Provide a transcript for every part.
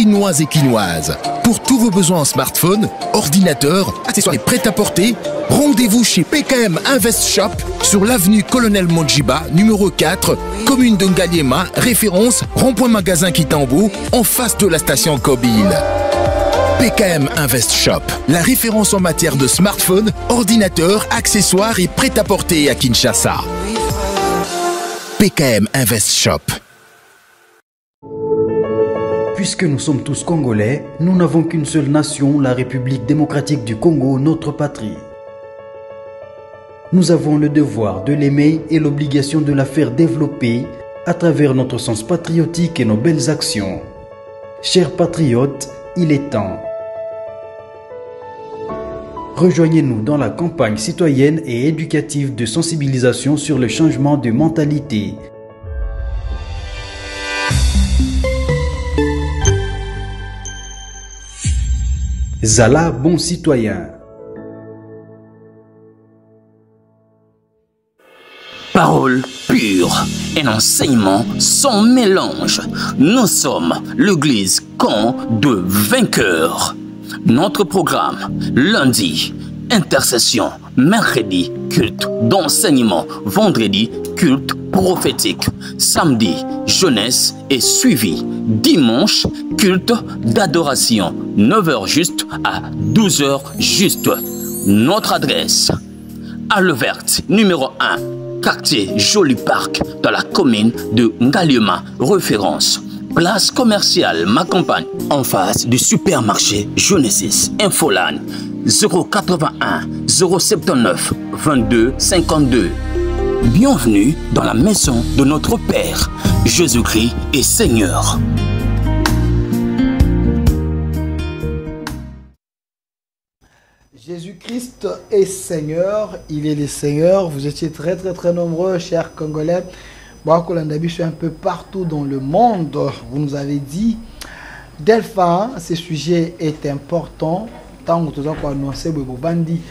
quinoises et quinoises. Pour tous vos besoins en smartphone, ordinateur, accessoires et prêt-à-porter, rendez-vous chez PKM Invest Shop sur l'avenue Colonel Monjiba, numéro 4, commune de Ngaliema, référence rond-point magasin Kitambo, en face de la station Kobil. PKM Invest Shop, la référence en matière de smartphone, ordinateur, accessoires et prêt-à-porter à Kinshasa. PKM Invest Shop. Puisque nous sommes tous Congolais, nous n'avons qu'une seule nation, la République démocratique du Congo, notre patrie. Nous avons le devoir de l'aimer et l'obligation de la faire développer à travers notre sens patriotique et nos belles actions. Chers patriotes, il est temps. Rejoignez-nous dans la campagne citoyenne et éducative de sensibilisation sur le changement de mentalité. Zala, bon citoyen. Parole pure, un enseignement sans mélange. Nous sommes l'église camp de vainqueurs. Notre programme, lundi, intercession, mercredi, culte d'enseignement, vendredi, culte prophétique, samedi, jeunesse et suivi, dimanche, culte d'adoration, 9h juste à 12h juste. Notre adresse, Halle Verte, numéro 1, quartier Joli Parc, dans la commune de Ngaliema, référence. Place commerciale Ma Campagne, en face du supermarché Genesis Infoline, 081 079 22 52. Bienvenue dans la maison de notre Père. Jésus-Christ est Seigneur. Jésus-Christ est Seigneur, il est le Seigneur. Vous étiez très nombreux, chers Congolais. Je suis un peu partout dans le monde. Vous nous avez dit, Delpha, ce sujet est important. Tant que vous avez annoncé, vous avez dit,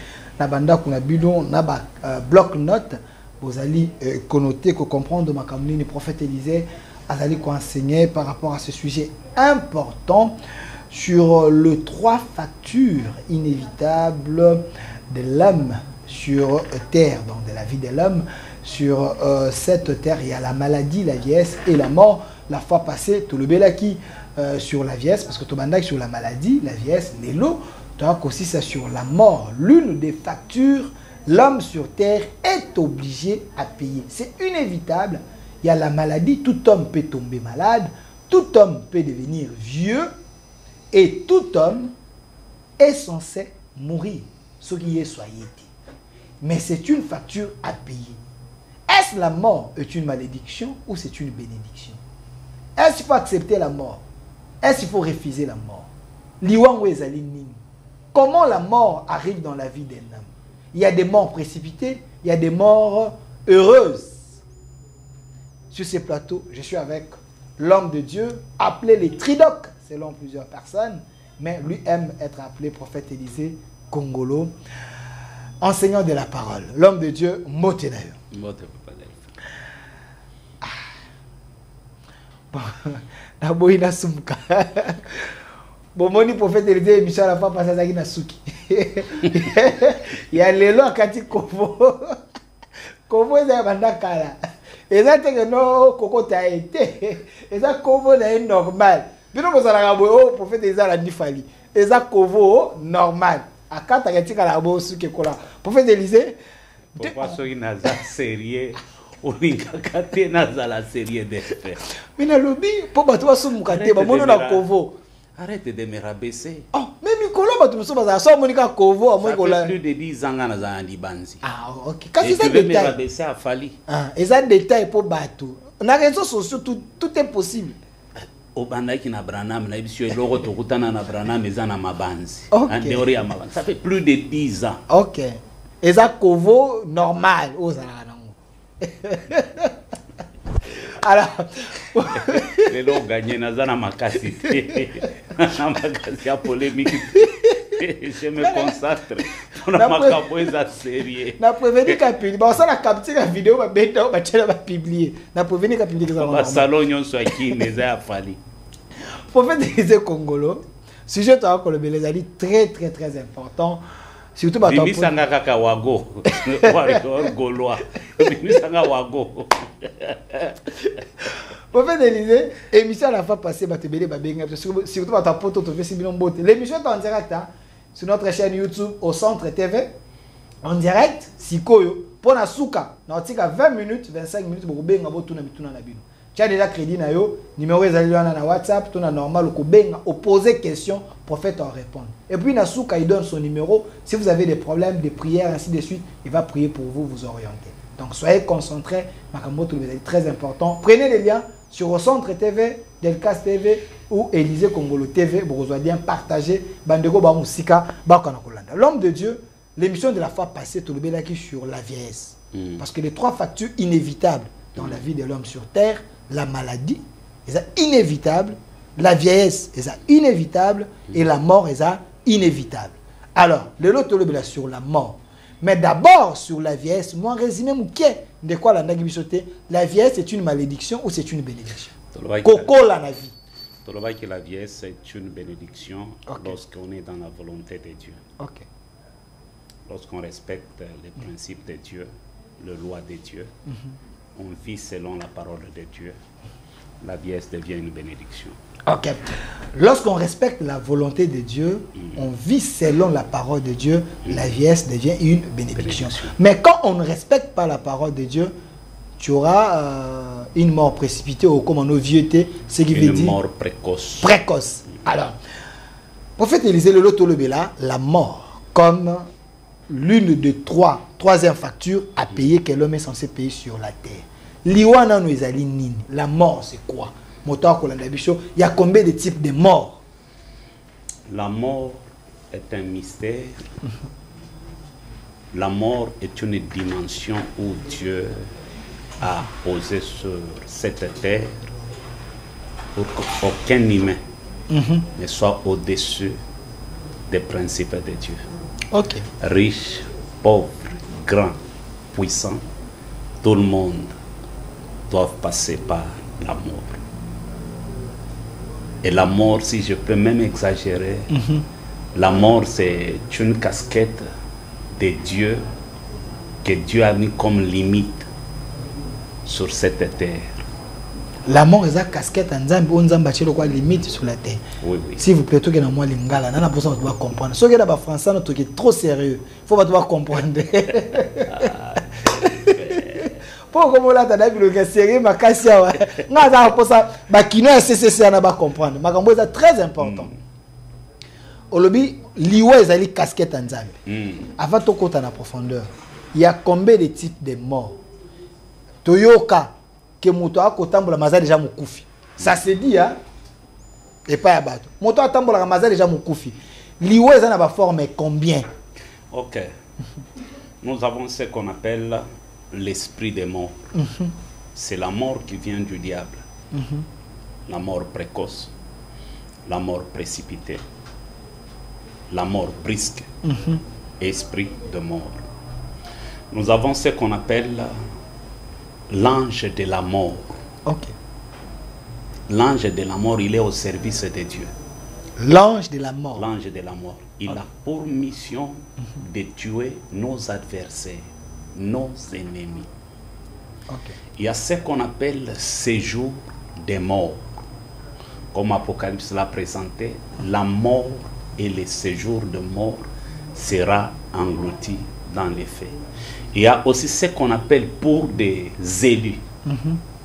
bloc-notes, vous allez connoter, comprendre ma communauté, le prophète Élisée, allez enseigner par rapport à ce sujet important sur les 3 factures inévitables de l'homme sur terre, donc de la vie de l'homme. Sur cette terre, il y a la maladie, la vieillesse et la mort. La fois passée, tout le belaki sur la vieillesse, parce que tout le monde sur la maladie, la vieillesse, les lots, donc aussi ça sur la mort. L'une des factures, l'homme sur terre est obligé à payer. C'est inévitable. Il y a la maladie, tout homme peut tomber malade, tout homme peut devenir vieux, et tout homme est censé mourir, ce qui est soyez. Mais c'est une facture à payer. Est-ce la mort est une malédiction ou c'est une bénédiction? Est-ce qu'il faut accepter la mort? Est-ce qu'il faut refuser la mort? Comment la mort arrive dans la vie d'un homme? Il y a des morts précipitées, il y a des morts heureuses. Sur ces plateaux, je suis avec l'homme de Dieu, appelé les Tridocs, selon plusieurs personnes, mais lui aime être appelé prophète Élisée Congolo, enseignant de la parole. L'homme de Dieu, Motenayo. Naboyi na sumka. Bomoni prophète Élisée Michel a pas passé à na suki. Il y a lelo akati kovo. Kovo za banda kala. Ezate que no kokota été. Eza kovo na normal. Bino bozala ka boyo prophète Élisée la nifali. Eza kovo normal. Akata katika la bo suki kola. Prophète Élisée pourquoi ceux qui n'ont pas sérieux ou n'ont pas la sérieux d'esprit. Mais na lobby pour battre sous mukate ba mono na kovo. Arrête de me rabaisser. Oh, mais Mikolo battu so baza so monika kovo a moi kola. Ça fait plus de 10 ans na za Libanzi. Ah OK. Quand c'est détail. Me rabaisser à Fali. Ah, et ça détail pour battu. On a réseaux sociaux tout est possible. Obandaki na Branham na biso eloko tokutana na Branham ezana mabanzi. En dehors ya mabanzi. Ça fait plus de 10 ans. OK. Et ça kovo normal aux nango. Alors, les gens gagnent dans ma capacité, dans ma capacité polémique. Je me concentre. On a ma capacité sérieux. Na prévenir qu'à publier. Bon, ça la capture la vidéo, ma bête, ma chaîne va publier. Na prévenir qu'à publier ça. Ma salon yon soit qui les a fallu. Prophète Élisée Congolo, sujet toi que le Belezali très très très important. Surtout bah Mimi sanga kaka wago. Gaulois. Mimi sanga wago. Prophète Élisée, émission à la fois passée bah te belé bah benga surtout bah ta poto te fait si bien beauté. L'émission est en direct sur notre chaîne YouTube au Centre TV. En direct, sikoyo pour na souka, na tika 20 minutes, 25 minutes pour benga bo tuna mituna na bino. Tu as déjà crédit na yo, numéro ezali wana na WhatsApp, tuna normal ko benga ou poser question, prophète en répondre. Et puis na souka il donne son numéro, si vous avez des problèmes de prière ainsi de suite, il va prier pour vous, vous orienter. Donc soyez concentrés, makambo tout est très important. Prenez les liens sur au Centre TV, Delcas TV ou Élisée Congolo TV, vous allez bien partager bandego ba musika ba kana kolanda. L'homme de Dieu. L'émission de la fois passée, tout le monde qui sur la vieillesse. Parce que les trois factures inévitables dans la vie de l'homme sur terre, la maladie, c'est inévitable, la vieillesse, c'est inévitable, et la mort, c'est inévitable. Alors, le lot tout le monde sur la mort. Mais d'abord, sur la vieillesse, moi, résumé, de quoi la vieillesse est une malédiction ou c'est une bénédiction? Coco la vie. Que la vieillesse est une bénédiction lorsqu'on est dans la volonté de Dieu. Lorsqu'on respecte les principes de Dieu, les lois de Dieu, on vit selon la parole de Dieu, la vieillesse devient une bénédiction. Ok. Lorsqu'on respecte la volonté de Dieu, on vit selon la parole de Dieu, la vieillesse devient une bénédiction. Mais quand on ne respecte pas la parole de Dieu, tu auras une mort précipitée ou comme en vieuxté, ce qui veut dire... Une mort précoce. Précoce. Alors, prophète Élisée, le loto le bela, la mort, comme... l'une de troisième facture à payer que l'homme est censé payer sur la terre. Liwana no ezali nini? La mort c'est quoi? Il y a combien de types de morts? La mort est un mystère. La mort est une dimension où Dieu a posé sur cette terre pour qu'aucun humain ne soit au-dessus des principes de Dieu. Riche, pauvre, grand, puissant, tout le monde doit passer par la mort. Et la mort, si je peux même exagérer, la mort c'est une casquette de Dieu que Dieu a mis comme limite sur cette terre. La mort est une casquette en Zambie, on a quoi limite sur la terre. Oui, oui. S'il vous plaît, tout le monde est lingala, nana pour ça on doit comprendre. Ce qui est dans français, on est trop sérieux. Il faut pas comprendre. Pour comme là, t'as vu le sérieux, ma cassia, nana pour ça, bah qui ne CCC on va comprendre. Ma gambo est très important. Au lobby, liwa est une casquette en Zambie. Avant tout côté en profondeur, il y a combien de types de morts? Toyoka. Que moto a kotambola maza déjà moukufi. Ça se dit hein et pas abato. Moto a tambola maza déjà moukufi. Liwe za na ba forme combien? OK. Nous avons ce qu'on appelle l'esprit des morts. C'est la mort qui vient du diable. La mort précoce, la mort précipitée, la mort brusque, esprit de mort. Nous avons ce qu'on appelle l'ange de la mort. L'ange de la mort, il est au service de Dieu. L'ange de la mort. L'ange de la mort. Il a pour mission de tuer nos adversaires, nos ennemis. Il y a ce qu'on appelle séjour des morts. Comme Apocalypse l'a présenté, la mort et le séjour de mort sera englouti dans les faits. Il y a aussi ce qu'on appelle pour des élus,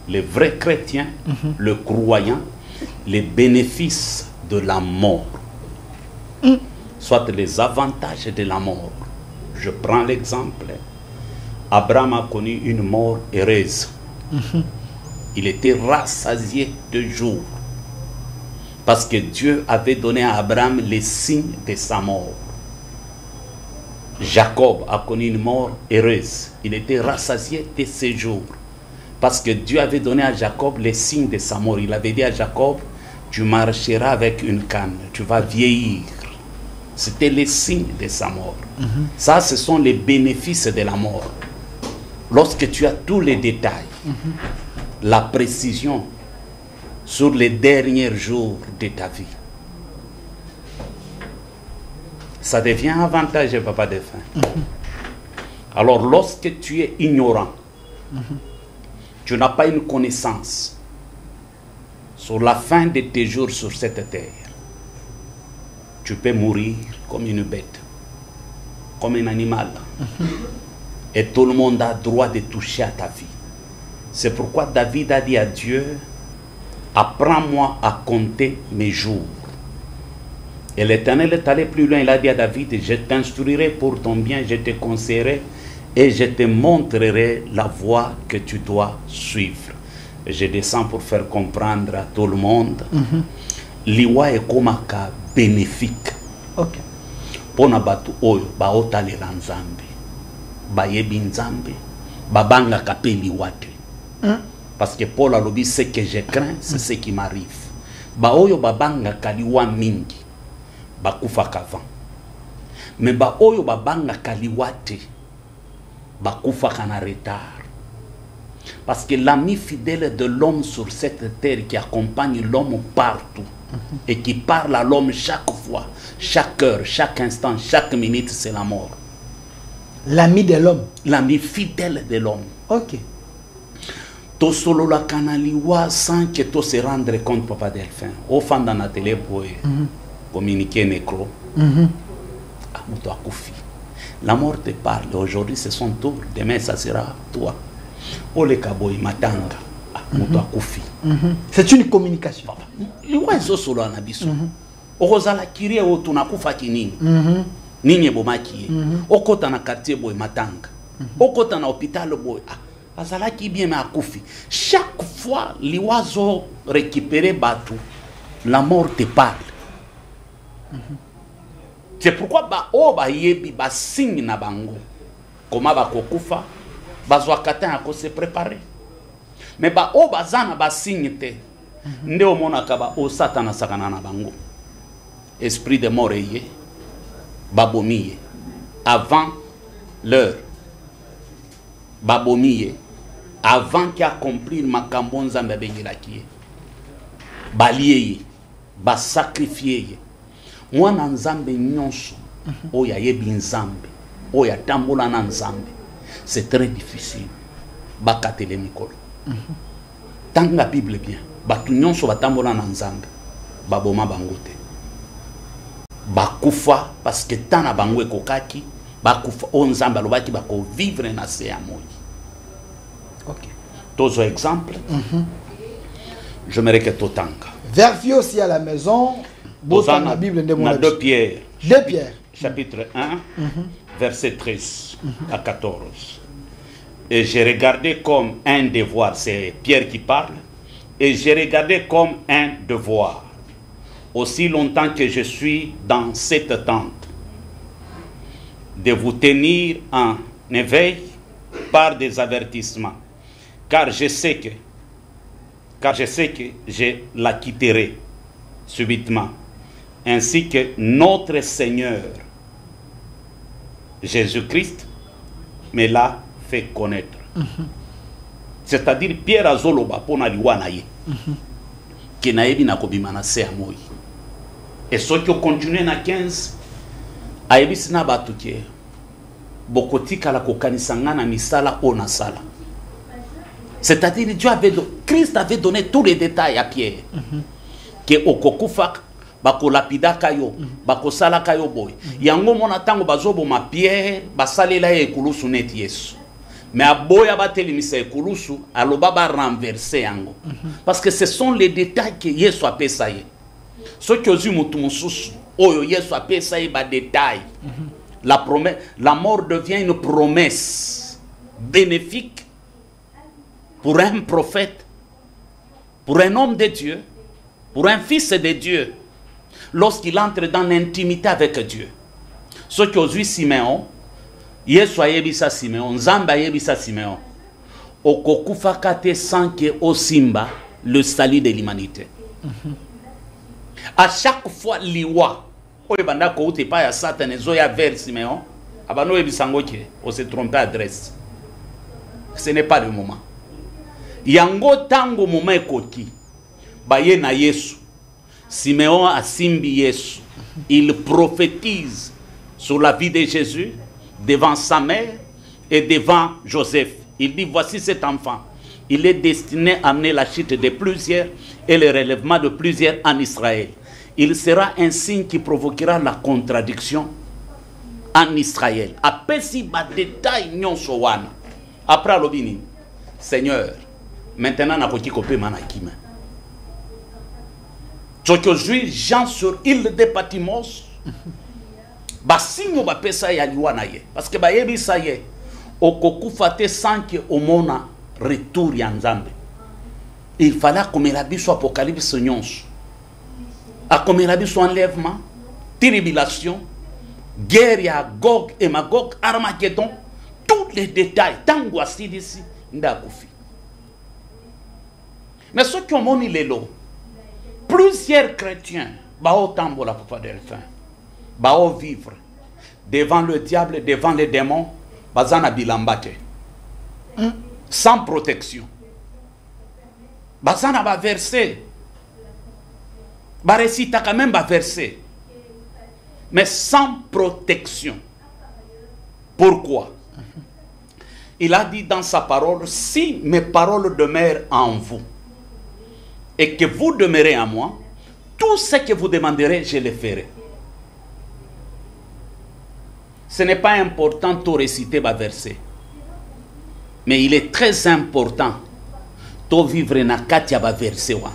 les vrais chrétiens, le croyant, les bénéfices de la mort, soit les avantages de la mort. Je prends l'exemple, Abraham a connu une mort heureuse. Il était rassasié de jour, parce que Dieu avait donné à Abraham les signes de sa mort. Jacob a connu une mort heureuse. Il était rassasié de ses jours. Parce que Dieu avait donné à Jacob les signes de sa mort. Il avait dit à Jacob, tu marcheras avec une canne, tu vas vieillir. C'était les signes de sa mort. Ça, ce sont les bénéfices de la mort. Lorsque tu as tous les détails, la précision sur les derniers jours de ta vie. Ça devient avantageux, papa défunt. Alors lorsque tu es ignorant, tu n'as pas une connaissance sur la fin de tes jours sur cette terre, tu peux mourir comme une bête, comme un animal. Et tout le monde a droit de toucher à ta vie. C'est pourquoi David a dit à Dieu, apprends-moi à compter mes jours. Et l'Éternel est allé plus loin, il a dit à David, je t'instruirai pour ton bien, je te conseillerai et je te montrerai la voie que tu dois suivre. Et je descends pour faire comprendre à tout le monde, liwa est comme un bénéfique. Ok. Pona batu oyo baotalela nzambe, bayebi nzambe, babanga kape liwa te. Parce que Paul a dit, ce que je crains, c'est ce qui m'arrive. Ba oyo babanga kaliwa mingi, bakufa kavant. Mais ba oyo babanga kaliwa te, bakufa kana retard. Parce que l'ami fidèle de l'homme sur cette terre qui accompagne l'homme partout et qui parle à l'homme chaque fois, chaque heure, chaque instant, chaque minute, c'est la mort. L'ami de l'homme. L'ami fidèle de l'homme. Ok. To solo la kanaliwa sans que to se rendre compte, papa Delphin. Au fond dans la télé pour communiquer nécro. La mort te parle. Aujourd'hui c'est son tour. Demain ça sera toi. Ole kaboy matanga. C'est une communication. Liwa zo solo na biso. Ozala kirie o tunakufa kinini. Ninye bomaki. Okota na quartier boy matanga. Okota na hôpital boy. Azala qui bien ma koufi. Chaque fois l'oiseau récupéré batou, la mort te parle. C'est pourquoi ba o ba yebi ba signe na bango. Comment ba kokufa, ba zwakata ko se préparer. Mais ba o ba zana ba signe te. Nde o mona ka ba o satana sakana na bango. Esprit de mort yé, babomiye avant l'heure. Babomiye avant qu'il accomplit makambo nzambe bengelaki baliye ba sacrifier mwana nzambe nyonso oya yebi nzambe oya tambola na nzambe c'est très difficile bakatele mikolo tanga bible bien batu nyonso batambola na nzambe baboma bango te bakufa parce que tana bango ekokaki bakufa o nzambe alobaki bako vivre na se ya moi. Ok. D'autres exemples. Je me que totanga. Vérifiez aussi à la maison. Dans la Bible de mon 2 Pierre. 2 Pierre. Chapitre 1, verset 13 à 14. Et j'ai regardé comme un devoir, c'est Pierre qui parle, et j'ai regardé comme un devoir, aussi longtemps que je suis dans cette tente, de vous tenir en éveil par des avertissements, car je sais que je la quitterai subitement, ainsi que notre Seigneur Jésus-Christ me l'a fait connaître. C'est-à-dire Pierre azoloba pona liwana ye qui na yebi na kobima na se amoyi. Et ce qui continue na 15 ayebisi na batu ke bokotika la kokanisa ngana misala ona sala. C'est-à-dire Christ avait donné tous les détails à Pierre. Que okokufa bakolapida kayo, bakosala kayo boy. Yango mona tango bazobo ma Pierre basalela ekulusu net Yesu. Mais aboya batelimisa ekulusu aloba ba renverser yango. Parce que ce sont les détails que Yesu a pesaye. Ce que ozu mutu mususu oyo Yesu a pesaye ba détails. La promesse, la mort devient une promesse bénéfique pour un prophète, pour un homme de Dieu, pour un fils de Dieu, lorsqu'il entre dans l'intimité avec Dieu. Ce que aujourd'hui Siméon, Yesu ayebisa Siméon, Nzamba ayebisa Siméon, okokufa kate sans que osimba le salut de l'humanité. À chaque fois liwa, oye banda ko ute pa ya Satan ezoya vers Siméon, abano ebisango ke o se tromper adresse. Ce n'est pas le moment. Yango tango moment ekoki. baye na Yesu. Simeon a simbi Yesu. Il prophétise sur la vie de Jésus devant sa mère et devant Joseph. Il dit, voici cet enfant. Il est destiné à amener la chute de plusieurs et le relèvement de plusieurs en Israël. Il sera un signe qui provoquera la contradiction en Israël. Après si bas détail nyon sowana. Après l'obini, Seigneur, maintenant n'a pas coupé manakima. Aujourd'hui, Jean sur île de Patmos, basinyo ba pesa ya liwana ye. Parce que ba yebi sa ye, okokufate sanke omona retour ya Nzambe. Il fallait comme la biso apocalypse nyonso. A comme la biso enlèvement, tribulation, guerre ya Gog et Magog, Armageddon, tous les détails, tango asi d'ici, ndakufi. Mais ceux qui ont moni lelo, plusieurs chrétiens, bao tambo la papa delphin, bao vivre devant le diable, devant les démons, bazana bilambate, sans protection. Bazana ba verser, ba récita quand même ba verser, mais sans protection. Pourquoi? Il a dit dans sa parole, si mes paroles demeurent en vous et que vous demeurez en moi, tout ce que vous demanderez, je le ferai. Ce n'est pas important de réciter ma verset, mais il est très important de vivre na katia ba verset wa.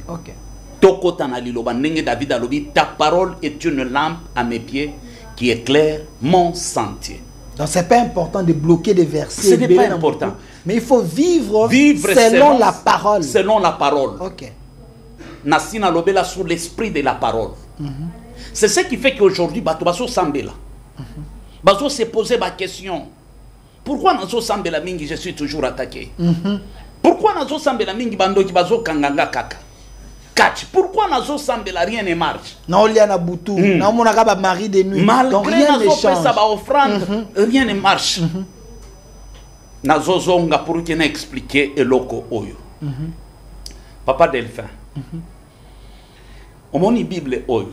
Ok. David alobi, ta parole est une lampe à mes pieds qui éclaire mon sentier. Donc c'est pas important de bloquer des versets. Ce n'est pas important. Mais il faut vivre selon la parole. Selon la parole. Ok. Nasina lobela sur l'esprit de la parole. C'est ce qui fait qu'aujourd'hui, Bato Sambela. Bato se poser ma question. Pourquoi Nazo Sambela Mingi je suis toujours attaqué? Pourquoi Nazo Sambela Mingi Bando qui Bazo Kanganga Kaka? Pourquoi Nazo Sambela rien ne marche? Non, il y a un boutou. Non, mon agaba mari de nuit. Donc rien ne change. Rien ne marche. Nazo Zonga pour qu'il expliquer eloko oyo. Papa Delphin. Omoni Bible oyo.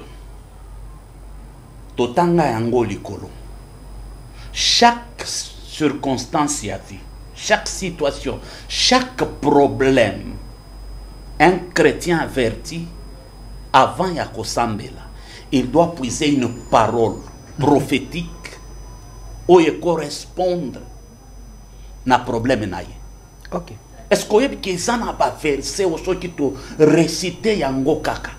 Totanga yango likolo. Chaque circonstance y a vie, chaque situation, chaque problème, un chrétien averti, avant Yakosambela, il doit puiser une parole prophétique où il correspondre na problème naïe. Ok. Est-ce que vous avez un verset où qui to réciter yango kaka?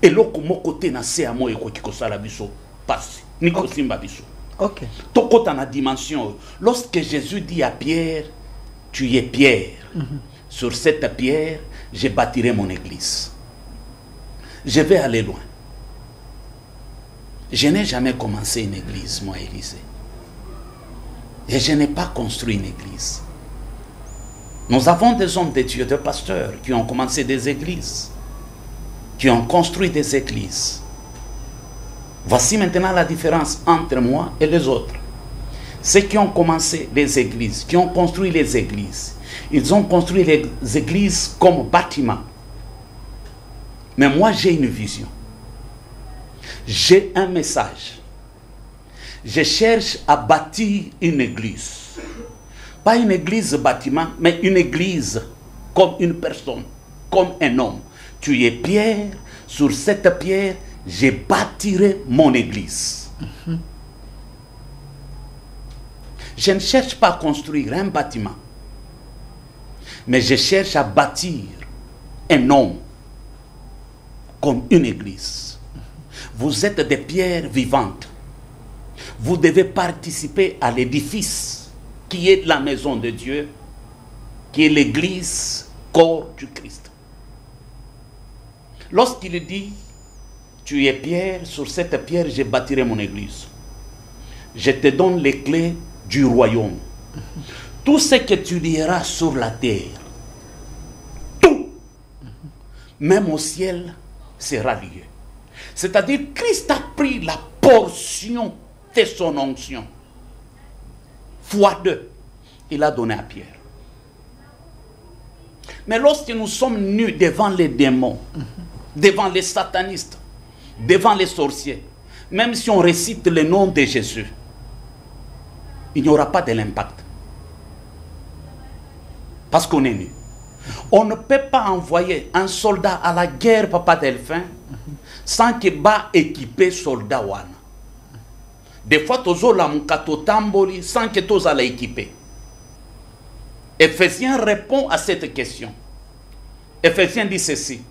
Et là, comme côté na se amo eko ki kosala biso passe. Ni kosimba biso. Ok. Toko dans la dimension. Lorsque Jésus dit à Pierre, tu es Pierre. Sur cette pierre, je bâtirai mon église. Je vais aller loin. Je n'ai jamais commencé une église, moi, Élisée. Et je n'ai pas construit une église. Nous avons des hommes de Dieu, des pasteurs qui ont commencé des églises, qui ont construit des églises. Voici maintenant la différence entre moi et les autres. Ceux qui ont commencé les églises, qui ont construit les églises, ils ont construit les églises comme bâtiments. Mais moi, j'ai une vision. J'ai un message. Je cherche à bâtir une église. Pas une église bâtiment, mais une église comme une personne, comme un homme. Tu es Pierre, sur cette pierre, je bâtirai mon église. Je ne cherche pas à construire un bâtiment, mais je cherche à bâtir un homme comme une église. Vous êtes des pierres vivantes. Vous devez participer à l'édifice qui est la maison de Dieu, qui est l'église, corps du Christ. Lorsqu'il dit, tu es Pierre, sur cette pierre, je bâtirai mon église. Je te donne les clés du royaume. Tout ce que tu lieras sur la terre, tout, même au ciel, sera lié. C'est-à-dire, Christ a pris la portion de son onction. Fois 2, il a donné à Pierre. Mais lorsque nous sommes nus devant les démons, devant les satanistes, devant les sorciers, même si on récite le nom de Jésus, il n'y aura pas de l'impact. Parce qu'on est nu. On ne peut pas envoyer un soldat à la guerre, Papa Delphin, sans qu'il va équiper soldat wana. Des fois, tozo la mukato tamboli sans que tozo la équiper. Éphésiens répond à cette question. Éphésiens dit ceci: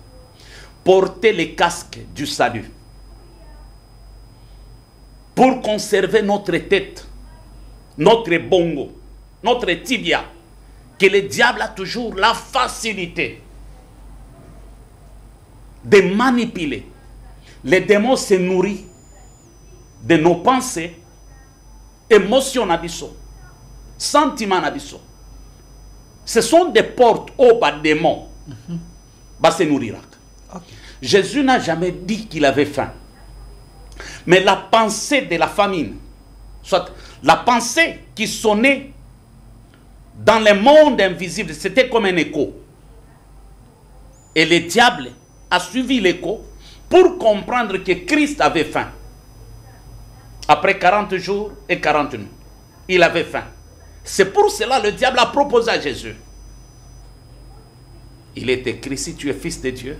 portez les casques du salut pour conserver notre tête, notre bongo, notre tibia, que le diable a toujours la facilité de manipuler. Les démons se nourrissent de nos pensées, émotions, sentiments. Ce sont des portes au bas démons. Se nourrir. Jésus n'a jamais dit qu'il avait faim. Mais la pensée de la famine, soit la pensée qui sonnait dans le monde invisible, c'était comme un écho. Et le diable a suivi l'écho pour comprendre que Christ avait faim. Après 40 jours et 40 nuits, il avait faim. C'est pour cela que le diable a proposé à Jésus. Il est écrit: si tu es fils de Dieu,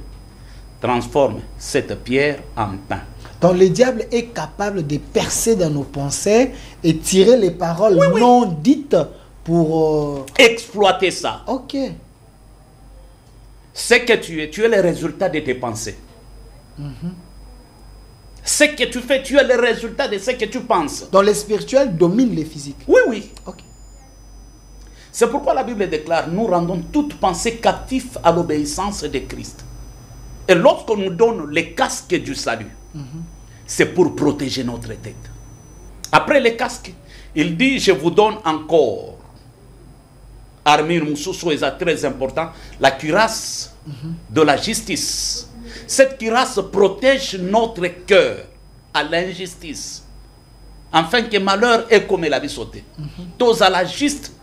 transforme cette pierre en pain. Donc le diable est capable de percer dans nos pensées et tirer les paroles non dites pour... exploiter ça. Ok. Ce que tu es le résultat de tes pensées. Ce que tu fais, tu es le résultat de ce que tu penses. Donc le spirituel domine les physiques. Oui, oui. Ok. C'est pourquoi la Bible déclare: nous rendons toute pensée captive à l'obéissance de Christ. Et lorsqu'on nous donne les casques du salut, c'est pour protéger notre tête. Après les casques, il dit: je vous donne encore, armure Moussoussou est très important, la cuirasse de la justice. Cette cuirasse protège notre cœur à l'injustice, afin que malheur ait comme la vie sautée. Tous à la juste.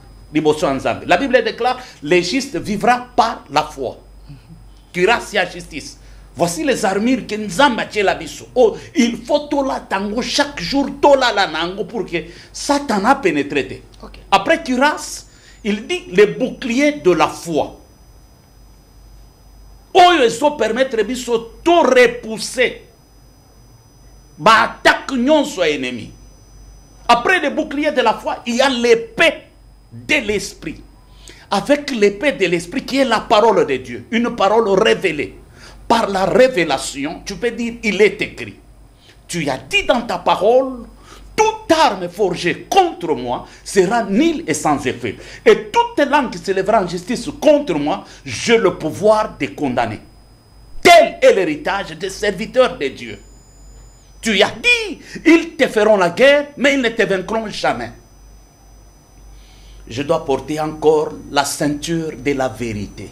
La Bible déclare: le juste vivra par la foi. Cuirasse et justice. Voici les armures que nous avons la biso. Oh, il faut tout la tango chaque jour, tout la nango pour que Satan a pénétré. Okay. Après cuirasse, il dit le bouclier de la foi. Oh, il faut permettre biso tout repousser. Bah attaque non soit ennemi. Après le bouclier de la foi, il y a l'épée de l'esprit. Avec l'épée de l'esprit qui est la parole de Dieu, une parole révélée. Par la révélation, tu peux dire: il est écrit. Tu as dit dans ta parole: toute arme forgée contre moi sera nulle et sans effet. Et toute langue qui se lèvera en justice contre moi, j'ai le pouvoir de condamner. Tel est l'héritage des serviteurs de Dieu. Tu as dit: ils te feront la guerre, mais ils ne te vaincront jamais. Je dois porter encore la ceinture de la vérité.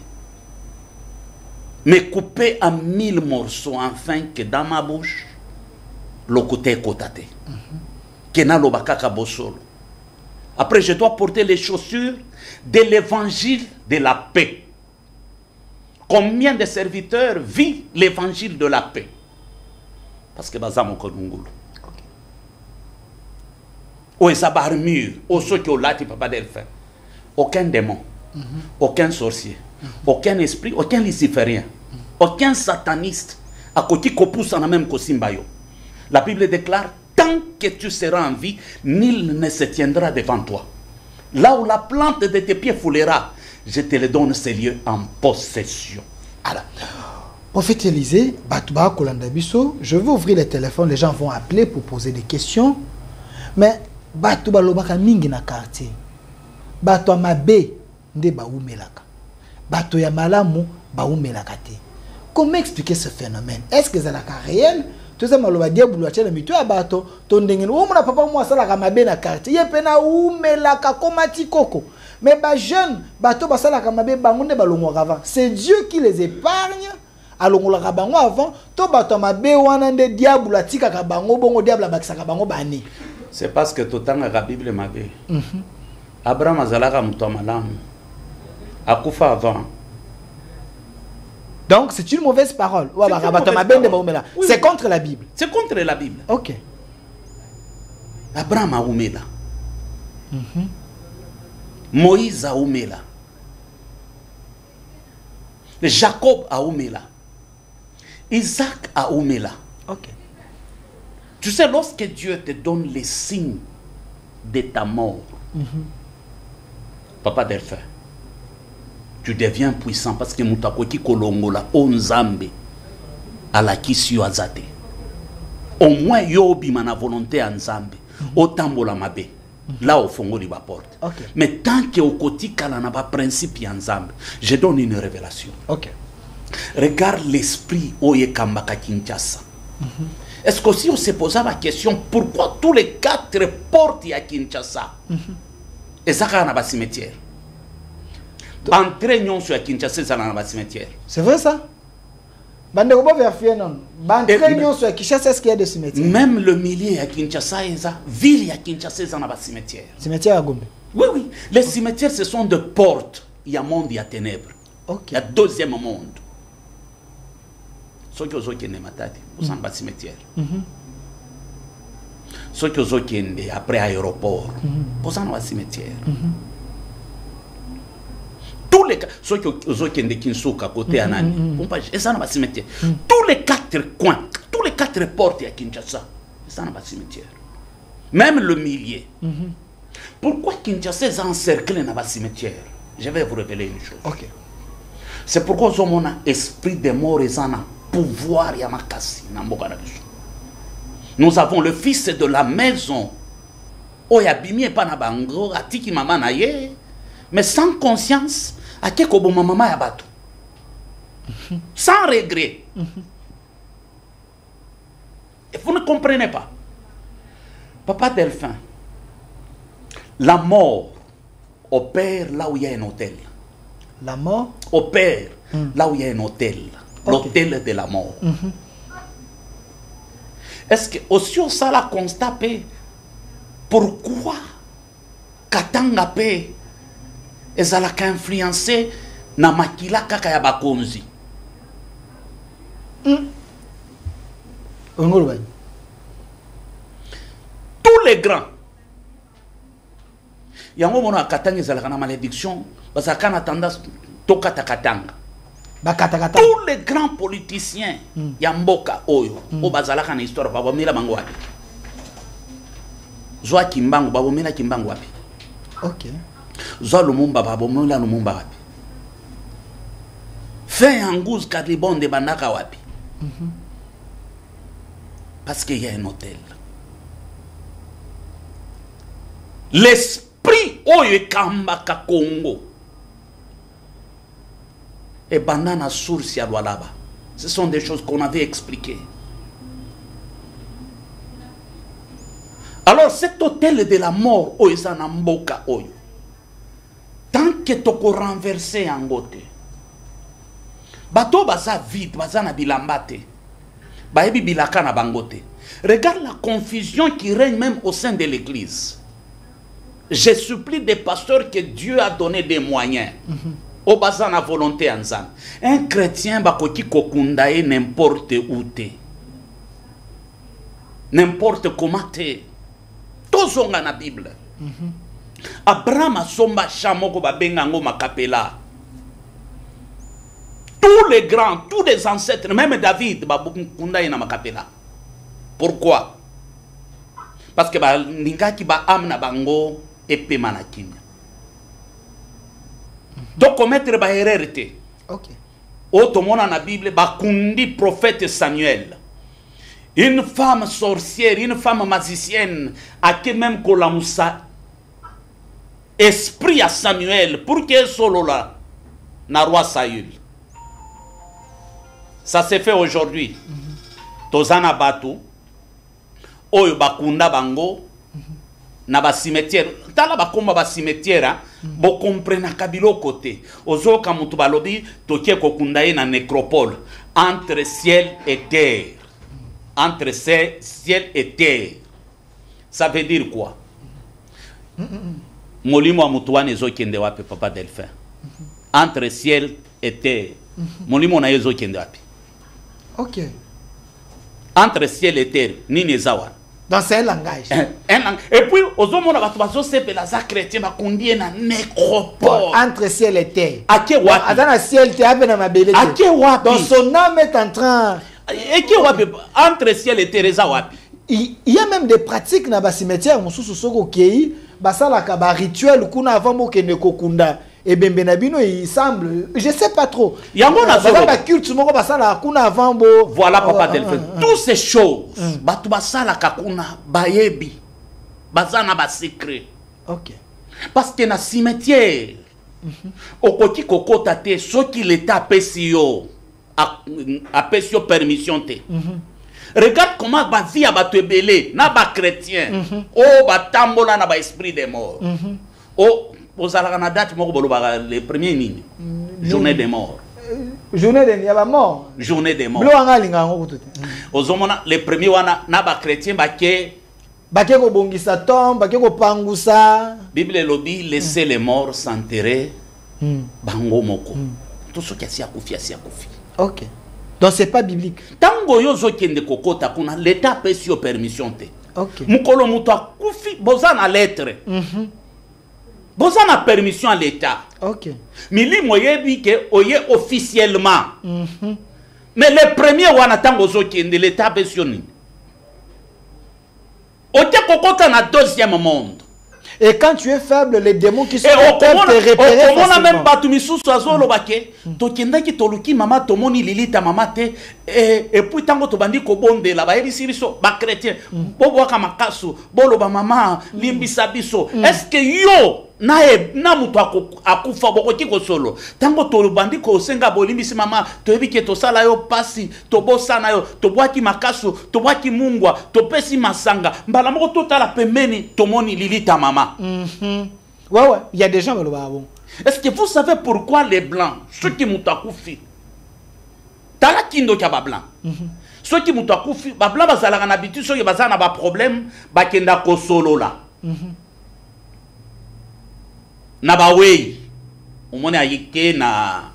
Me couper en 1000 morceaux, afin que dans ma bouche, le côté côté. Que na lo bakaka bosolo. Après, je dois porter les chaussures de l'évangile de la paix. Combien de serviteurs vivent l'évangile de la paix? Parce que bazamo konungulu. Ou esa barmure, ou ceux qui ont lati Papa Delphin. Aucun démon, aucun sorcier, aucun esprit, aucun luciférien, aucun sataniste, à côté qu'on pousse en même Kosimbayo. La Bible déclare: tant que tu seras en vie, nul ne se tiendra devant toi. Là où la plante de tes pieds foulera, je te le donne ces lieux en possession. Alors, Prophète Élisée, Batouba Kolandabiso, je vais ouvrir le téléphone, les gens vont appeler pour poser des questions. Mais Batouba Lobaka Mingi na quartier. Bato mabe nde baumelaka. Bato ya malamu baumelaka te. Comment expliquer ce phénomène? Est-ce que c'est la réel? Tout ça maloba diabulu achela mitu ya bato tondengeni o mona papa moi sala ka mabe na quartier. Ye pena umelaka komati koko. Mais ba jeune bato basala ka mabe bango nde balongo avant. C'est Dieu qui les épargne. Alongola ka bango avant to bato mabe wana nde diabulu atika ka bango bongo diabulu bakisa ka bango bani. C'est parce que tout temps la Bible mabe. Abraham azalaka muto malamu akufa avant Donc, c'est une mauvaise parole. C'est contre la Bible. C'est contre la Bible. Ok. Abraham a oumela. Moïse a oumela. Jacob a oumela. Isaac a oumela. Ok. Tu sais, lorsque Dieu te donne les signes de ta mort, Papa Delphin, tu deviens puissant parce que Mutakoki Kolongola, Onzambe, à la Kisio Azate. Au moins, yobi mana volonté Anzambe, Otambola Mabe, là au fond, il va porte. Mais tant que au côté Kalana pas principe Anzambe, je donne une révélation. Ok. Regarde l'esprit Oye Kambaka Kinshasa. Est-ce qu'aussi on se posait la question pourquoi tous les 4 portes à Kinshasa et ça dans le cimetière? Entrée sur Kinshasa, c'est dans le cimetière. C'est vrai ça? Est-ce qu'il y a des cimetières? Même le milieu à Kinshasa, ville à Kinshasa, c'est dans le cimetière. Cimetière à Gombe? Oui, oui. Les cimetières, ce sont des portes. Il y a monde, il y a ténèbres. Okay. Il y a deuxième monde. Ceux qui ont été matati, vous en bas cimetière. Ceux qui ont été après aéroport, vous en bas cimetière. Tous les ceux qui ont été Kinshasa côté Anani, ils en bas cimetière. Tous les 4 coins, tous les 4 portes à Kinshasa, ils en bas cimetière. Même le milieu. Pourquoi Kinshasa est encerclé dans le cimetière? Je vais vous révéler une chose. Ok. C'est pourquoi on a esprit de mort et en a pouvoir Yamakasi. Nous avons le fils de la maison. Oyabimi pas na bango, atiki mama na ye, mais sans conscience, à quelque bon maman yabato. Sans regret. Et vous ne comprenez pas. Papa Delphin, la mort opère là où il y a un hôtel. La mort opère là où il y a un hôtel. L'hôtel de la mort. Est-ce que aussi on ça la constaté pourquoi Katanga pe ezalaka influencé na makila kaka ya bakonzi? Tous les grands. Yango mona Katanga ezalaka na malédiction parce que kana tendance tokata Katanga. Tous les grands politiciens Yamboka Oyo, Obazalaka na histoire, Babomila Mangwapi. Zoa Kimbangu, Babomila Kimbangu wapi. Ok. Zoa Lumumba, Babomila Lumumba wapi. Fait Angouz Kadlibon de Bandaka wapi. Parce qu'il y a un hôtel. L'esprit Oyo Kambaka Congo. Et banana source à Lualaba. Ce sont des choses qu'on avait expliquées. Alors cet hôtel de la mort, Oizanamboka Oyo, tant que tu as renversé en côté, bato baza vide, baza na bilambate, baebi bilaka na bangote. Regarde la confusion qui règne même au sein de l'église. Je supplie des pasteurs que Dieu a donné des moyens. Au bazan la volonté en zan. Un chrétien bakoki kokundae n'importe où te. N'importe comment te. Tozonga na Bible. Abraham asomba chamoko babengango makapela. Tous les grands, tous les ancêtres, même David bakundae na makapela. Pourquoi? Parce que ba lingaki ba amna bango epe manakimia. Donc commettre ba erreur. Ok. Automona na Bible bakundi prophète Samuel. Une femme sorcière, une femme magicienne a que même kolamusa esprit à Samuel pour que solo là na roi Saül. Ça s'est fait aujourd'hui. Tozana batu oyo bakunda bango na ba cimetière tala bakomba ba cimetière bo comprena kabilo côté ozoka mutu balobi tokie kokunda ye na nécropole entre ciel et terre, entre ciel et terre. Ça veut dire quoi? Molimo wa mutu wane ezokende wapi Papa Delphin? Entre ciel et terre. molimo na yezo kende wapi? Ok. Entre ciel et terre, nini zawa. Dans c'est un langage. Et puis, aux hommes, on a bateau la za chrétien, ma conduit na nécropole. Entre ciel et terre. Ake wapi? Dans le ciel, tu as bien ma belle. Ake wapi? Donc son âme est en train. Ake wapi? Entre ciel et terre, za wapi? Il y a même des pratiques dans le cimetière, mon sous-sous qui basala kaba rituel kuna avant mo ke nekokunda. Et ben benabino il semble, je sais pas trop. Il y a mon la culte moko basala kuna avant bo. Voilà papa Delphin. Toutes ces choses, batu basala kakuna bayebi. Bazana ba secret. OK. Parce que na cimetière okoki kokota te soki l'état pesio a pesio permission te. Regarde comment ba vie ba te belé na ba chrétien. Oh ba tambola na ba esprit des morts. Oh aux date le premier nini journée des morts. Journée des morts. Journée des morts. Aux hommes les premiers wana na ba chrétien ba ke ko bongisa tombe, ba ke ko pangusa. Bible lobby laisser les morts s'enterrer. Bango moko. Tout ce qui a kufi. OK. Donc c'est pas biblique. Tango yozo kende kokota kuna l'état pesio permission te. OK. Mukolo muto kufi bozana lettre. Vous avez permission à l'État. OK. Mili moyebi ke oye officiellement. Mais le premier on attend aux autres de l'État pensionné. Ote kokota na deuxième monde. Et quand tu es faible, les démons qui sont peuvent te repérer. On a même pas tout mis sous azolo bake. To kenda ki toluki mama tomoni lilita mama te et puis tango to bandi ko bonde la ba ebisiri so ba chrétien. Bobo ka makasu, bolo ba mama limbisa biso. Est-ce que yo na mutu akufa bokoki ko solo tango to bandi ko senga bolimbisi mama to ebike to sala yo pasi to bosana yo to bwaki makasu to bwaki mungwa to pesi masanga mbala moko to tala pembeni to moni lilita mama. Ouais, il y a des gens bon. Est-ce que vous savez pourquoi les blancs ceux qui mutu akufi tala kindo kya ba blanc ceux qui mutu akufi ba blanc bazala na habitude ceux qui bazana na ba problème ba kenda ko solo la na bawei omoni ayike na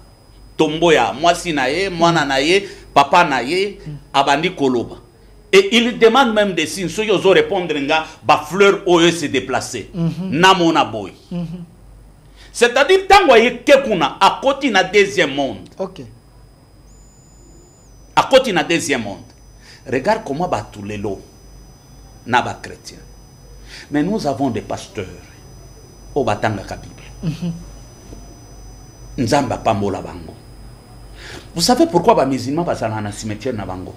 tombo ya mwasi na ye mwana na ye papa na ye abandi koloba et il demande même des signes ceux qui osent répondre nga ba fleur oyo se déplacer na mona boy c'est-à-dire tango ayike kuna akoti na deuxième monde. OK. Akoti na deuxième monde. Regarde comment batou lelo na ba chrétien. Mais nous avons des pasteurs au batanga ka Bible. Nzamba pambola bango. Vous savez pourquoi ba musulmans bazala na cimetière na bango?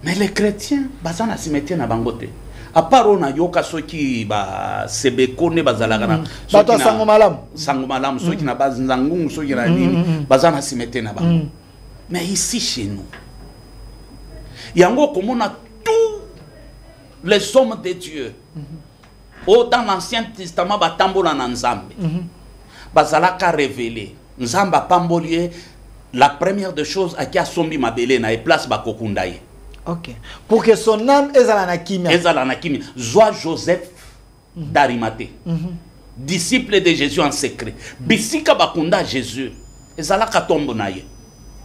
Mais les chrétiens bazala na cimetière na bango te. À part on a yoka soki ba sebeko ne bazala kana soki na sango malam soki na bazangungu soki na nini bazala na cimetière na bango. Mais ici chez nous yango komona tous les hommes de Dieu. Dans l'Ancien Testament, batambola na Nzambe. Bazalaka révélé. Nzamba pambolie la première des choses à qui a sombi mabele na et place bakokundaye. OK. Pour que son âme ezala na kimia. Ezala na kimia. Joa Joseph d'Arimathée. Disciple de Jésus en secret. Bisika bakunda Jésus. Ezalaka tombo na ye.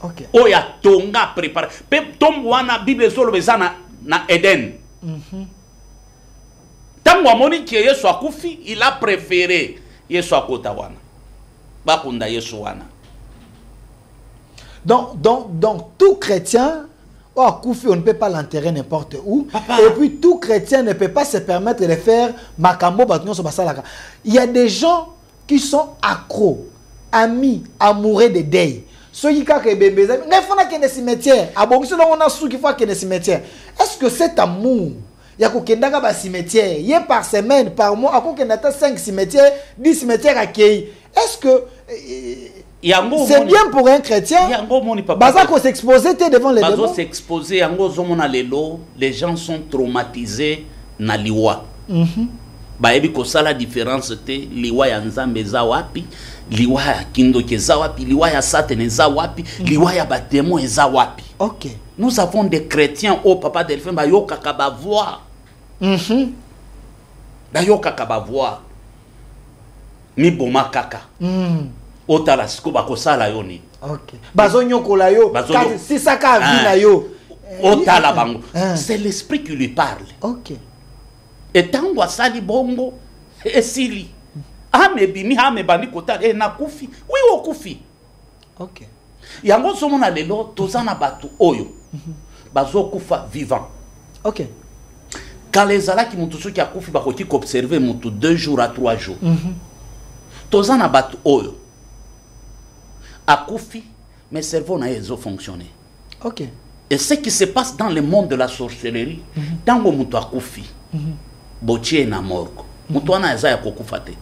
OK. Oya tonga préparé. Pe tombo wana Bible solo bezana na Eden. Tango amoni ki Yesu akufi, il a préféré Yesu akota wana. Bakunda Yesu wana. Donc tout chrétien akufi, on ne peut pas l'enterrer n'importe où. Papa. Et puis tout chrétien ne peut pas se permettre de faire makambo batunyo so basalaka. Il y a des gens qui sont accros, amis, amoureux de deuil. Ceux qui kaka bébé, ne faut pas qu'il y ait des cimetières. Abongiso on a sous qu'il faut qu'il y ait des cimetières. Est-ce que cet amour il y a kokendaka ba cimetière, il y a par semaine, par mois, à kokendata 5 cimetières, 10 cimetières accueillis. Est-ce que c'est bien pour un chrétien? Baza ko s'exposer devant les démons. Baza s'exposer yango zomona lelo, les gens sont traumatisés na liwa. Ba ebi ko sala différence te liwa ya Nzambe za wapi, liwa ya kindoke za wapi, liwa ya Satan za wapi, liwa ya batemo za wapi. OK. Nous avons des chrétiens au papa Delphin ba yoka ka ba voir. Ba yoka ka ba voir. Mi boma kaka. otala siko bakosala yo ni. OK. Bazonyokola yo. Si ça ka vina yo. Otala bango. C'est l'esprit qui lui parle. OK. Et tango asali bongo esili. Ame bimi ame bandi kotala na kufi. Oui okufi. OK. Yango somona lelo tozana batu oyo. Bazo kufa vivant. OK. Quand les alaki mutu soki akufi bakoki observer mutu 2 jours à 3 jours. Tozana batu oyo. Akufi, mais cerveau n'a pas fonctionné. OK. Et ce qui se passe dans le monde de la sorcellerie, tango mutu akufi, botie na morgo. Mutu wana eza ya kokufa te.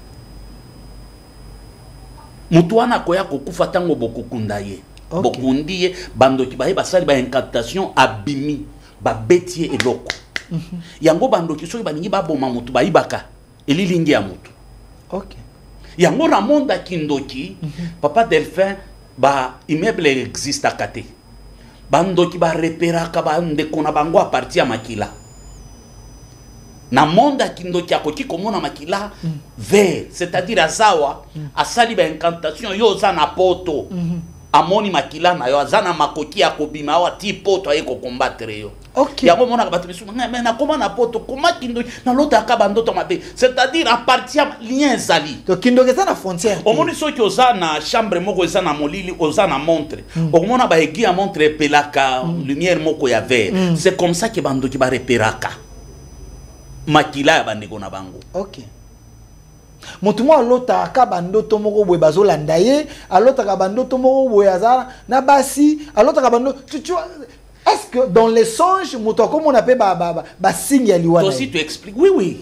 Mutu wana koya kokufa tango bokukunda ye. Bokundi ye bandoki baye basali ba incantation abimi, ba betie eloko. Yango bandoki soki baningi baboma mutu bayibaka elilingi ya mutu. OK. Yango na monde kindoki, papa Delphin ba immeuble existe à kate. Bandoki ba reperaka ba ndeko na bango a partir ya makila. Na monde kindoki akoki komona makila vert, c'est-à-dire azawa asali ba incantation yo za na poto. Amoni makila na yo azana makoki ya kobima wa ti poto aye ko combattre yo. OK. Yango mona ka batu mais na koma na poto koma kindoki na lota ka bandoto mabe, c'est-à-dire à partir lien zali. To kindoki za na frontière. Omoni soki oza na chambre moko eza na molili oza na montre. Okomona ba egi ya montre pelaka lumière moko ya vert. C'est comme ça que bandoki ba reperaka. Makila ya bandeko na bango. OK. Motumo alota ka bandoto moko boye bazolanda ye, alota ka bandoto moko boye azala na basi, alota ka bandoto tu vois. Est-ce que dans les songes, comme on appelle signe ya liwana? Toi aussi tu expliques. Oui.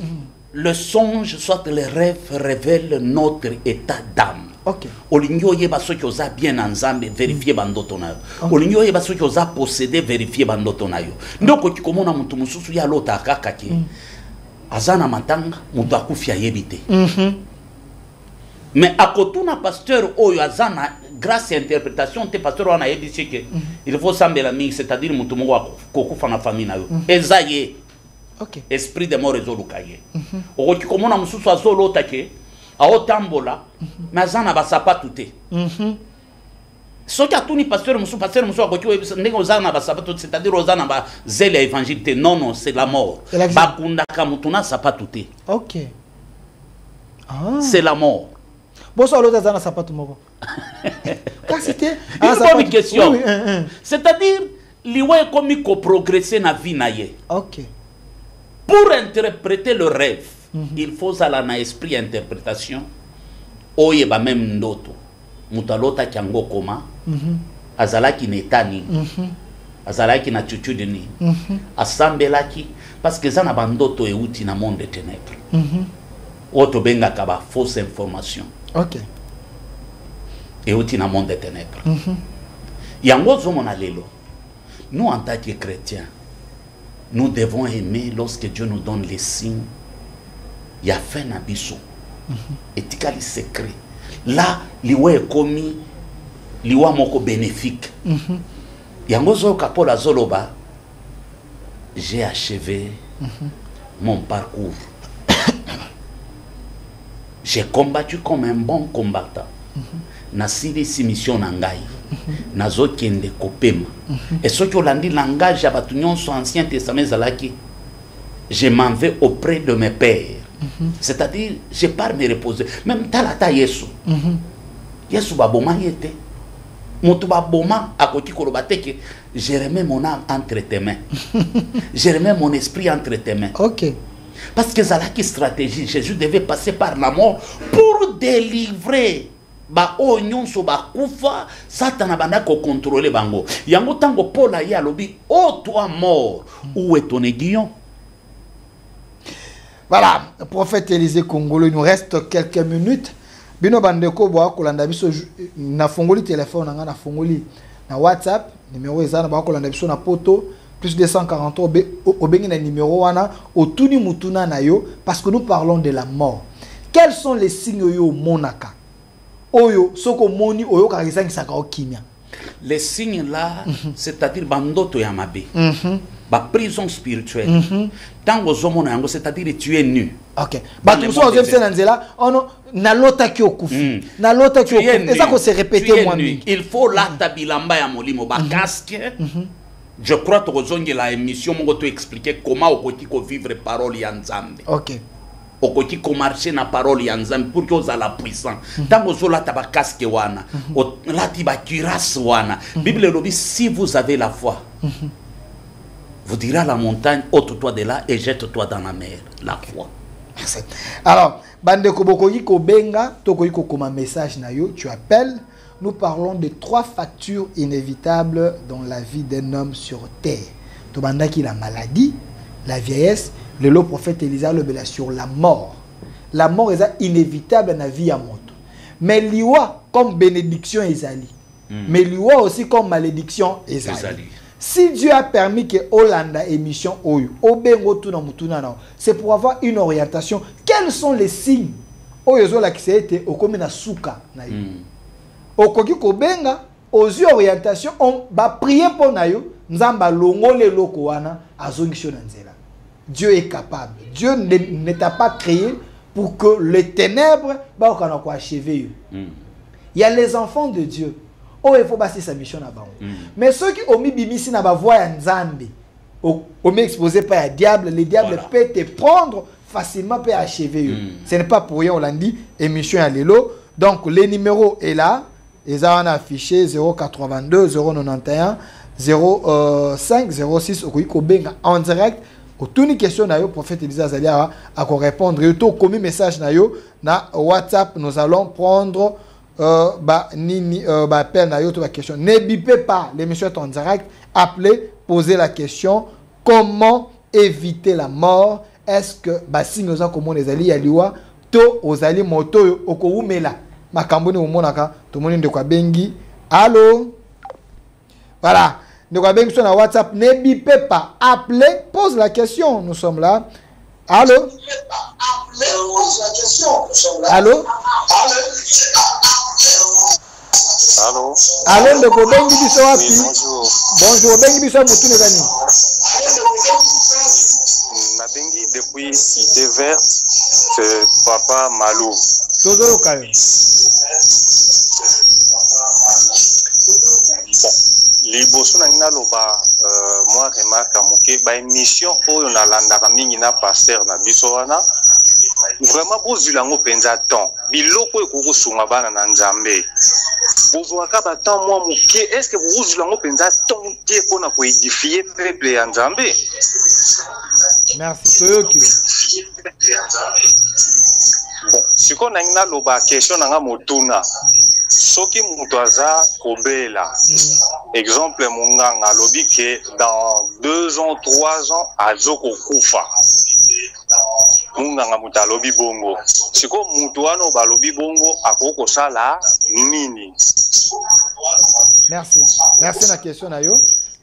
Le songe, soit le rêve, révèle notre état d'âme. OK. Olingo yeba soki oza bien ensemble, vérifier bandoto na yo. Olingo yeba soki oza possédé, vérifier bandoto na yo. Ndoko kikomona mutu mususu ya lota kaka ki. Azana matanga, mutu akufi ayebite. Mais à côté na pasteur oyo azana grâce à interprétation te pasteur wana yebisi que il faut sambela mingi, c'est-à-dire mutu moko kokufa na famille na yo. Ezaye. OK. Esprit de mort ezoluka ye. Okoki komona mususu azolota ke aotambola mais azana basapatu te. Soki atuni pasteur musu akoki webisa ndenge ozana basapatu, c'est-à-dire ozana ba zele évangile te. Non, c'est la mort. Bakundaka mutu na sapatu te. OK. C'est la mort. Bonsoir l'autre zana sapatu moko. C'était une bonne question. C'est-à-dire liwe komi ko progresser na vie na ye. OK. Pour interpréter le rêve, il faut aller na esprit interprétation. Oye ba même ndoto. Mutalota kiango koma. Azalaki netani. Azalaki na attitude ni. Asambelaki parce que zana bandoto e uti na monde des ténèbres. Oto benga kaba fausse information. OK. Et uti na monde des ténèbres. Yango zomona lelo. Nous en tant que chrétiens, nous devons aimer lorsque Dieu nous donne les signes. Il y a fait un abisso. Et tikali secret. Là, liwa ekomi, liwa moko bénéfique. Yango zo kapola zoloba, j'ai achevé mon parcours. J'ai combattu comme un bon combattant. Nasili si mission nangai. Nazo kende kopema. Et ce que l'andi langage à batunion sur Ancien Testament zalaki. Je m'en vais auprès de mes pères. C'est-à-dire, je pars me reposer. Même talata Yesu. Yesu baboma yete. Motu baboma akoti kolobate que je remets mon âme entre tes mains. Je remets mon esprit entre tes mains. OK. Parce que zalaki stratégie, Jésus devait passer par la mort pour délivrer ba o nyonso ba kufa Satan abanda ko contrôler bango. Yango tango Paul a ya lobi, oh toi mort, où est ton aiguillon? Voilà, prophète Élisée Congolo, il nous reste quelques minutes. Bino bandeko boa kolanda biso na fongoli téléphone na fongoli na WhatsApp numéro ezana ba kolanda biso na poto plus 240 obengi na numéro wana otuni mutuna na yo parce que nous parlons de la mort. Quels sont les signes yo monaka? Oyo soko moni oyo karisanga saka okimia. Les signes là, c'est-à-dire bandoto ya mabe. ba prison spirituelle. Tant que c'est-à-dire tu es nu. Ok. Bah tout ça, on a nalota qui okufi. Nalota qui okufi. Et ça qu'on s'est répété moi. Il faut la tabilamba ya molimo ba casque. Je crois que la émission m'a expliqué comment on vivre parole ya Nzambe. Ok. Okoti ko marcher na parole ya Nzambe pour que vous la puissant. Tant que vous la taba casque wana, la tiba cuirasse wana. Bible le dit si vous avez la foi. Vous direz à la montagne, ôte-toi de là et jette-toi dans la mer. La foi. Merci. Alors, Bande Kobokoyi Kobenga, Tokoyi Kokoma message Nayo, tu appelles. Nous parlons de 3 factures inévitables dans la vie d'un homme sur terre. Tobanda qui la maladie, la vieillesse, le lot prophète Elisa le bela sur la mort. La mort est inévitable dans la vie à moto. Mais liwa comme bénédiction Ezali. Mais liwa aussi comme malédiction Ezali. Si Dieu a permis que Hollanda émission Oyo, c'est pour avoir une orientation. Quels sont les signes Oyo la qui s'est été au comme na souka na yo. Okoki kobenga aux orientations on va prier pour nayo nzamba longole loko wana azongisho na nzela. Dieu est capable. Dieu ne t'a pas créé pour que les ténèbres ba okana ko achever. Il y a les enfants de Dieu. Oh, il faut passer sa mission là-bas. Mais ceux qui ont mis bimisi na ba voix nzambe, au exposé par un diable, le diable peut te prendre facilement peut achever. Ce n'est pas pour rien on l'a dit émission à l'élo. Donc le numéro est là. Ils ont affiché 082 091 05 06 en direct. Toute une question na yo prophète Elisa Zalia à répondre. Et tout comme message na yo na WhatsApp nous allons prendre appel na yo toute la question. Ne bipez pas, l'émission est en direct. Appelez, posez la question comment éviter la mort. Est-ce que si nous avons comment les alliés aliwa to aux alliés moto okoumela makamboni umonaka tout le monde de quoi bengi. Allô, voilà. De quoi bengi sur la WhatsApp. Ne bipez pas, appelez, pose la question. Nous sommes là. Allô. Allô. Allô. Allô, de quoi bengi biso wapi? Bonjour. Bonjour, bengi biso mutune gani? Nabengi depuis Cité Verte, c'est Papa Malou. Todo kayo. Liboso na ngina loba moi remarque amoke ba émission oyo na landaka mingi na pasteur na biso wana vraiment bozula ngo penza temps biloko ekoko sunga bana na Nzambe bozwaka ba temps moi moke est-ce que bozula ngo penza temps tie pona ko édifier peuple ya Nzambe. Merci Toyoki. Bon, siko na ngina loba question na nga motuna soki mutu aza kobela exemple munganga lobi ke dans 2 ans 3 ans azoko kufa munganga mutu alobi bongo siko mutu wana balobi bongo akoko sala nini. Merci na question na yo.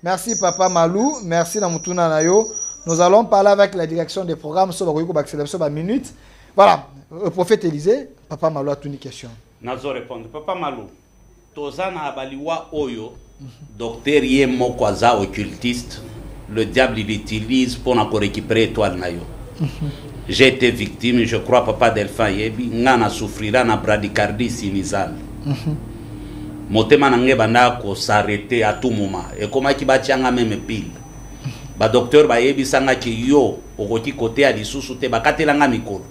Merci Papa Malou, merci na mutuna na yo. Nous allons parler avec la direction des programmes sur la minute. Voilà, le prophète Élisée, Papa Malou a une question. Nazo répondre. Papa Malou, tozana abaliwa oyo, docteur yé moko aza occultiste, le diable il utilise pour récupérer étoile na yo. J'ai été victime, je crois Papa Delphin yebi, ngana souffrira na bradycardie sinusale. Motema nange banda ko s'arrêter à tout moment. Et comment ki batianga même pile. Ba docteur ba yebi sanga ki yo okoti côté à lisusu te bakatelanga mikolo.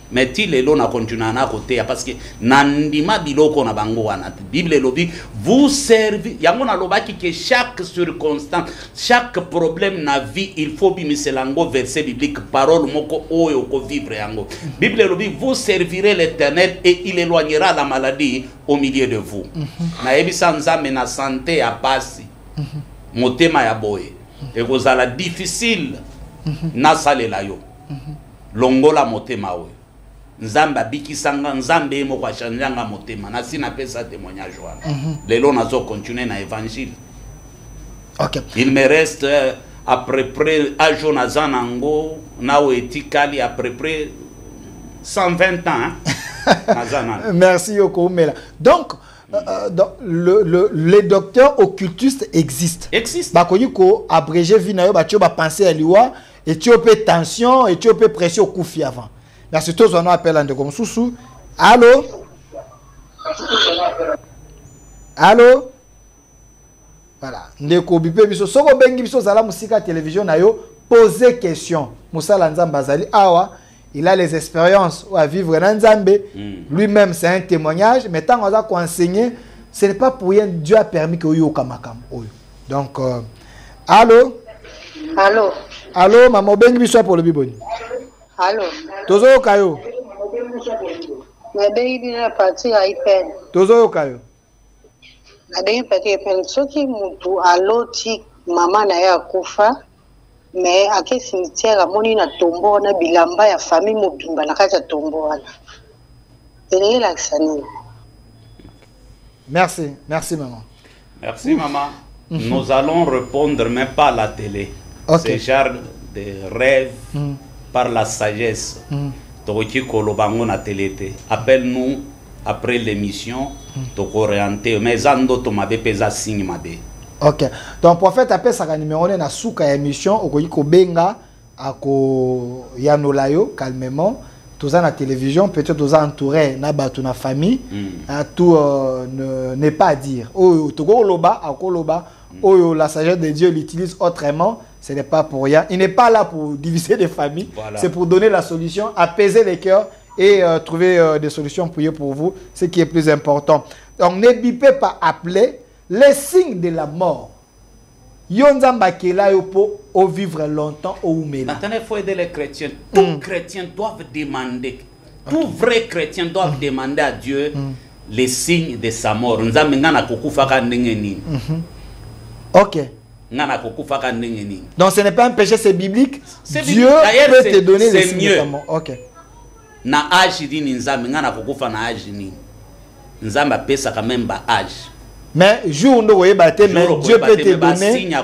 Mais ti lelo na continue na côté parce que nandima biloko na bango wana Bible lobi vous servez yango na lobaki que chaque circonstance chaque problème na vie il faut bimiselango verset biblique parole moko oyo ko vivre yango Bible lobi vous servirez l'Éternel et il éloignera la maladie au milieu de vous na ebisa nzambe na santé ya pasi motema ya boye et kozala difficile na salela yo longola motema oyo Nzamba bikisanga nzambe mo kwa chanjanga motema na sina pesa témoignage wana lelo nazo continuer na évangile. OK. Il me reste à peu près à Jonathan Nango na etikali à peu près 120 ans. Merci Yoko Mela. Donc les docteurs occultistes existent. Bakoyi ko abrégé vie na yo ba tio ba penser à liwa et tio pe tension et tio pe pression au koufi avant. Mais c'est tous on appelle ande comme sousou. Allô? Allô? Voilà. Ndeko bipe biso soko bengi biso zala musika télévision na yo poser question. Musala Nzamba zali awa. Il a les expériences à vivre dans Nzambe. Lui-même, c'est un témoignage. Mais tant qu'on a enseigné, ce n'est pas pour rien. Dieu a permis que vous kamakam. Donc, allô? Allô? Allô, maman, bengi biso pour le biboni. Allô? Tozo kayo? Ma bengi na parti à IPN. Tozo kayo? Na bengi parti IPN. Soki mutu aloti mama na ya kufa. Mais à quel cimetière à moni na tombeau na bilamba ya famille mobimba na kati ya tombeau wana. Elenge la kisani. Merci, merci maman. Merci maman. Nous allons répondre mais pas à la télé. C'est genre de rêve par la sagesse. Toki kolobango na télé te. Appelle-nous après l'émission toko orienter mais zando to mabe pesa signe mabe. Ok. Donc, prophète appelle sa numéro na souka émission au ko benga ako yanolayo calmement. Tous à la télévision, peut-être tous entouré na batu na famille. Tout n'est pas à dire. Oh, toko loba akoloba. Oh, la sagesse de Dieu l'utilise autrement. Ce n'est pas pour rien. Il n'est pas là pour diviser des familles. Voilà. C'est pour donner la solution, apaiser les cœurs et trouver des solutions pour vous. Ce qui est plus important. Donc, n'hésitez pas à appeler. Les signes de la mort. Yonzamba kela yo po au vivre longtemps au oumela. Maintenant, il faut aider les chrétiens. Tous chrétiens doivent demander. Tous vrais chrétiens doivent demander à Dieu les signes de sa mort. Nzambe ngana kokufa ka ndenge nini. OK. Ngana kokufa ka ndenge nini. Donc ce n'est pas un péché, c'est biblique. Dieu peut te donner les signes de sa mort. OK. Na âge dini nzambe ngana kokufa na âge nini. Nzambe apesa quand même ba âge. Mais jour où mais Dieu peut te donner signe.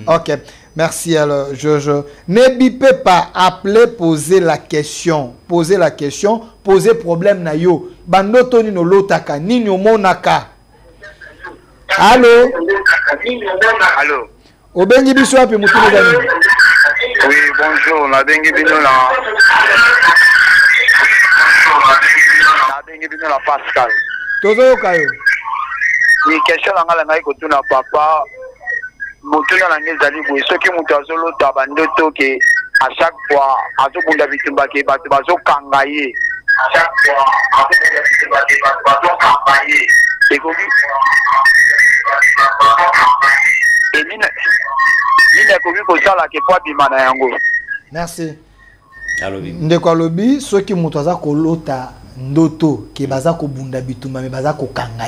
Ok, merci. Alors, n'hésitez pas à appeler, poser la question, poser problème na yo. Bandoto ni no lotaka ni no monaka. Allô? Allô? Obengi biso api mutune dani. Oui, bonjour, na bengi bino na. Na bengi bino na Pascal. Tozo kayo. Ni question ngala ngai ko tuna papa mutuna na ngezali boye soki mutu azolota bandoto ke à chaque fois azobunda bitumba ke bato bazokanga ye chaque fois azobunda bitumba ke bato bazokanga ye ekoki nina koki kosala ke po abima na yango. Merci. Ndeko alobi soki mutu aza kolota ndoto ke baza ko bunda bitumba me baza ko kanga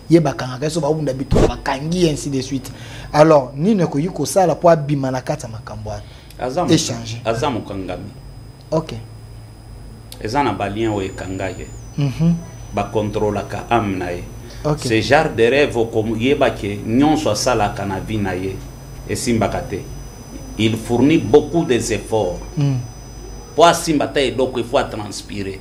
ye bakanga ka so ba bunda bitumba bakangi ainsi de suite. Alors nini ko yiko sala po abima na kata makambo échanger azamu kangami. OK. Ezana balien o ekangaye. Ba contrôle ka amnaye. Okay. Ce genre de rêve comme yeba ke nyonso sala kana vinaye et simbakate. Il fournit beaucoup des efforts. Pour simbata et donc il faut transpirer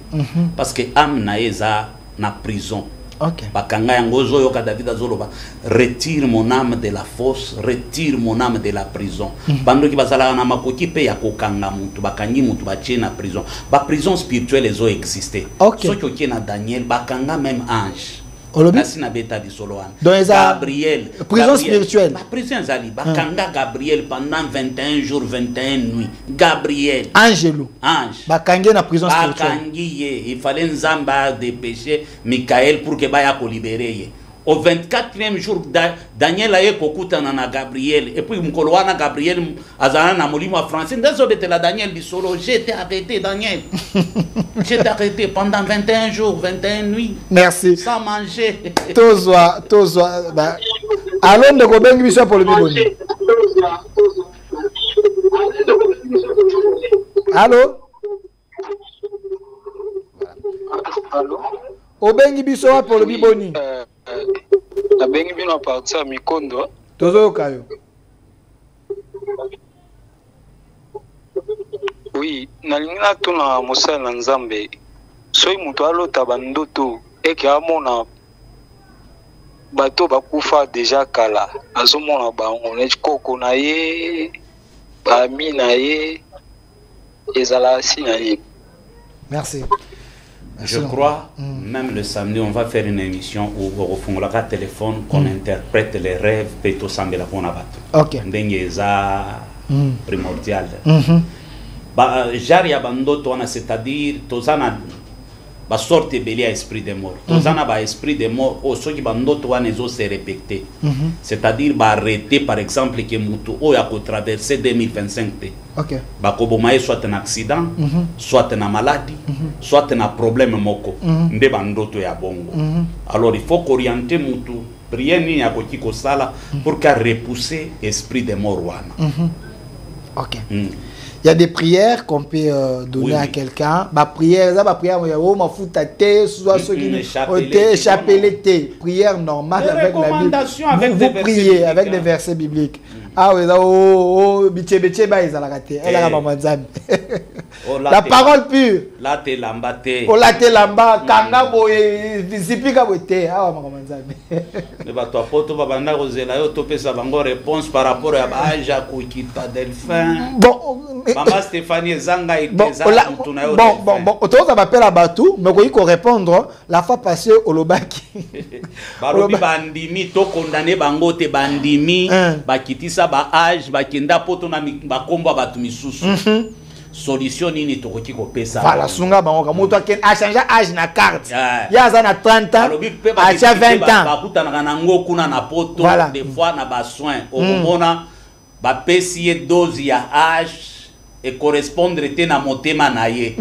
parce que âme na eza na prison. OK. Bakanga yangozo yoka David azoloba retire mon âme de la fosse, retire mon âme de la prison. Bando ki bazala na makoki pe ya kokanga mutu bakangi mutu batie na prison. Ba prison spirituelle ezo exister. Okay. So ki na Daniel bakanga même ange. Gabriel, prison spirituelle. Prison Zali, Bakanga Gabriel pendant 21 jours, 21 nuits. Gabriel. Angelou. Ange. Bakangi na prison spirituelle. Bakangi, il fallait Nzamba dépêcher Michael pour que Baya ko libérer. Au 24e jour, Daniel a eu na Gabriel. Et puis, Mkolwana Gabriel, Azana na molimo français. Désolé, la Daniel dit solo. J'ai été arrêté, Daniel. J'ai été arrêté pendant 21 jours, 21 nuits. Merci. Sans manger. Tozwa. Allons de Gobengi Bissou pour le biboni. Allô? Allô? Obengi Bissou pour le biboni. Na bengi bino parti ya mikondo tozo kayo. Oui, nalingina tuna mosala na Nzambe soki mutu alota bandoto eke amona bato bakufa déjà kala azomona bango neti koko na ye bami na ye ezala sina ye. Merci. Je crois, même le samedi, on va faire une émission où au fond, on a téléphone, qu'on interprète les rêves, et tout ça, mais la qu'on a battu. Ok. Primordial. Jari abando, c'est-à-dire, tout ça, ba sorte belé à esprit de mort. Tout ça, ba esprit de mort, au ceux qui bando, toi, ne se répéter. C'est-à-dire, ba arrêter, par exemple, que Moutou, ou a traversé 2025. Ok. Ba kobomaye soit un accident, soit une maladie, soit un problème moko. Nde bandoto ya bongo. Alors il faut qu'orienter Moutou, prier ni ya kotiko sala pour qu'à repousser esprit de mort wana. Ok. Il y a des prières qu'on peut donner à quelqu'un. Ma prière, ça, ma prière, ma foutate, soit ceux qui ont chapelleté. Prière normale avec la Bible. Vous priez avec des versets bibliques. Ah oui, la parole pure. La te lamba te. O la te lamba, kanga boye, zipika bote. Ah wa mamanzambe. Ne ba toi poto ba banda kozela yo to pesa bango réponse par rapport à Aja Koukita Delphin. Bon, Maman Stéphanie Zanga et bon, on m'appelle à Batou, mais il faut répondre la fois passée au Lobaki. Barobi bandimi to condamné bango te bandimi bakitisa ba âge bakenda poto na bakomba batu misusu. Solution nini tokoki ko pesa. Voilà, sunga bango ka moto ken a changer âge na carte. Ya za na 30 ans, a 20 ans. Bakuta na ngo kuna na poto des fois na ba soin. Omona ba pesier dose ya âge et correspondre te na motema na ye.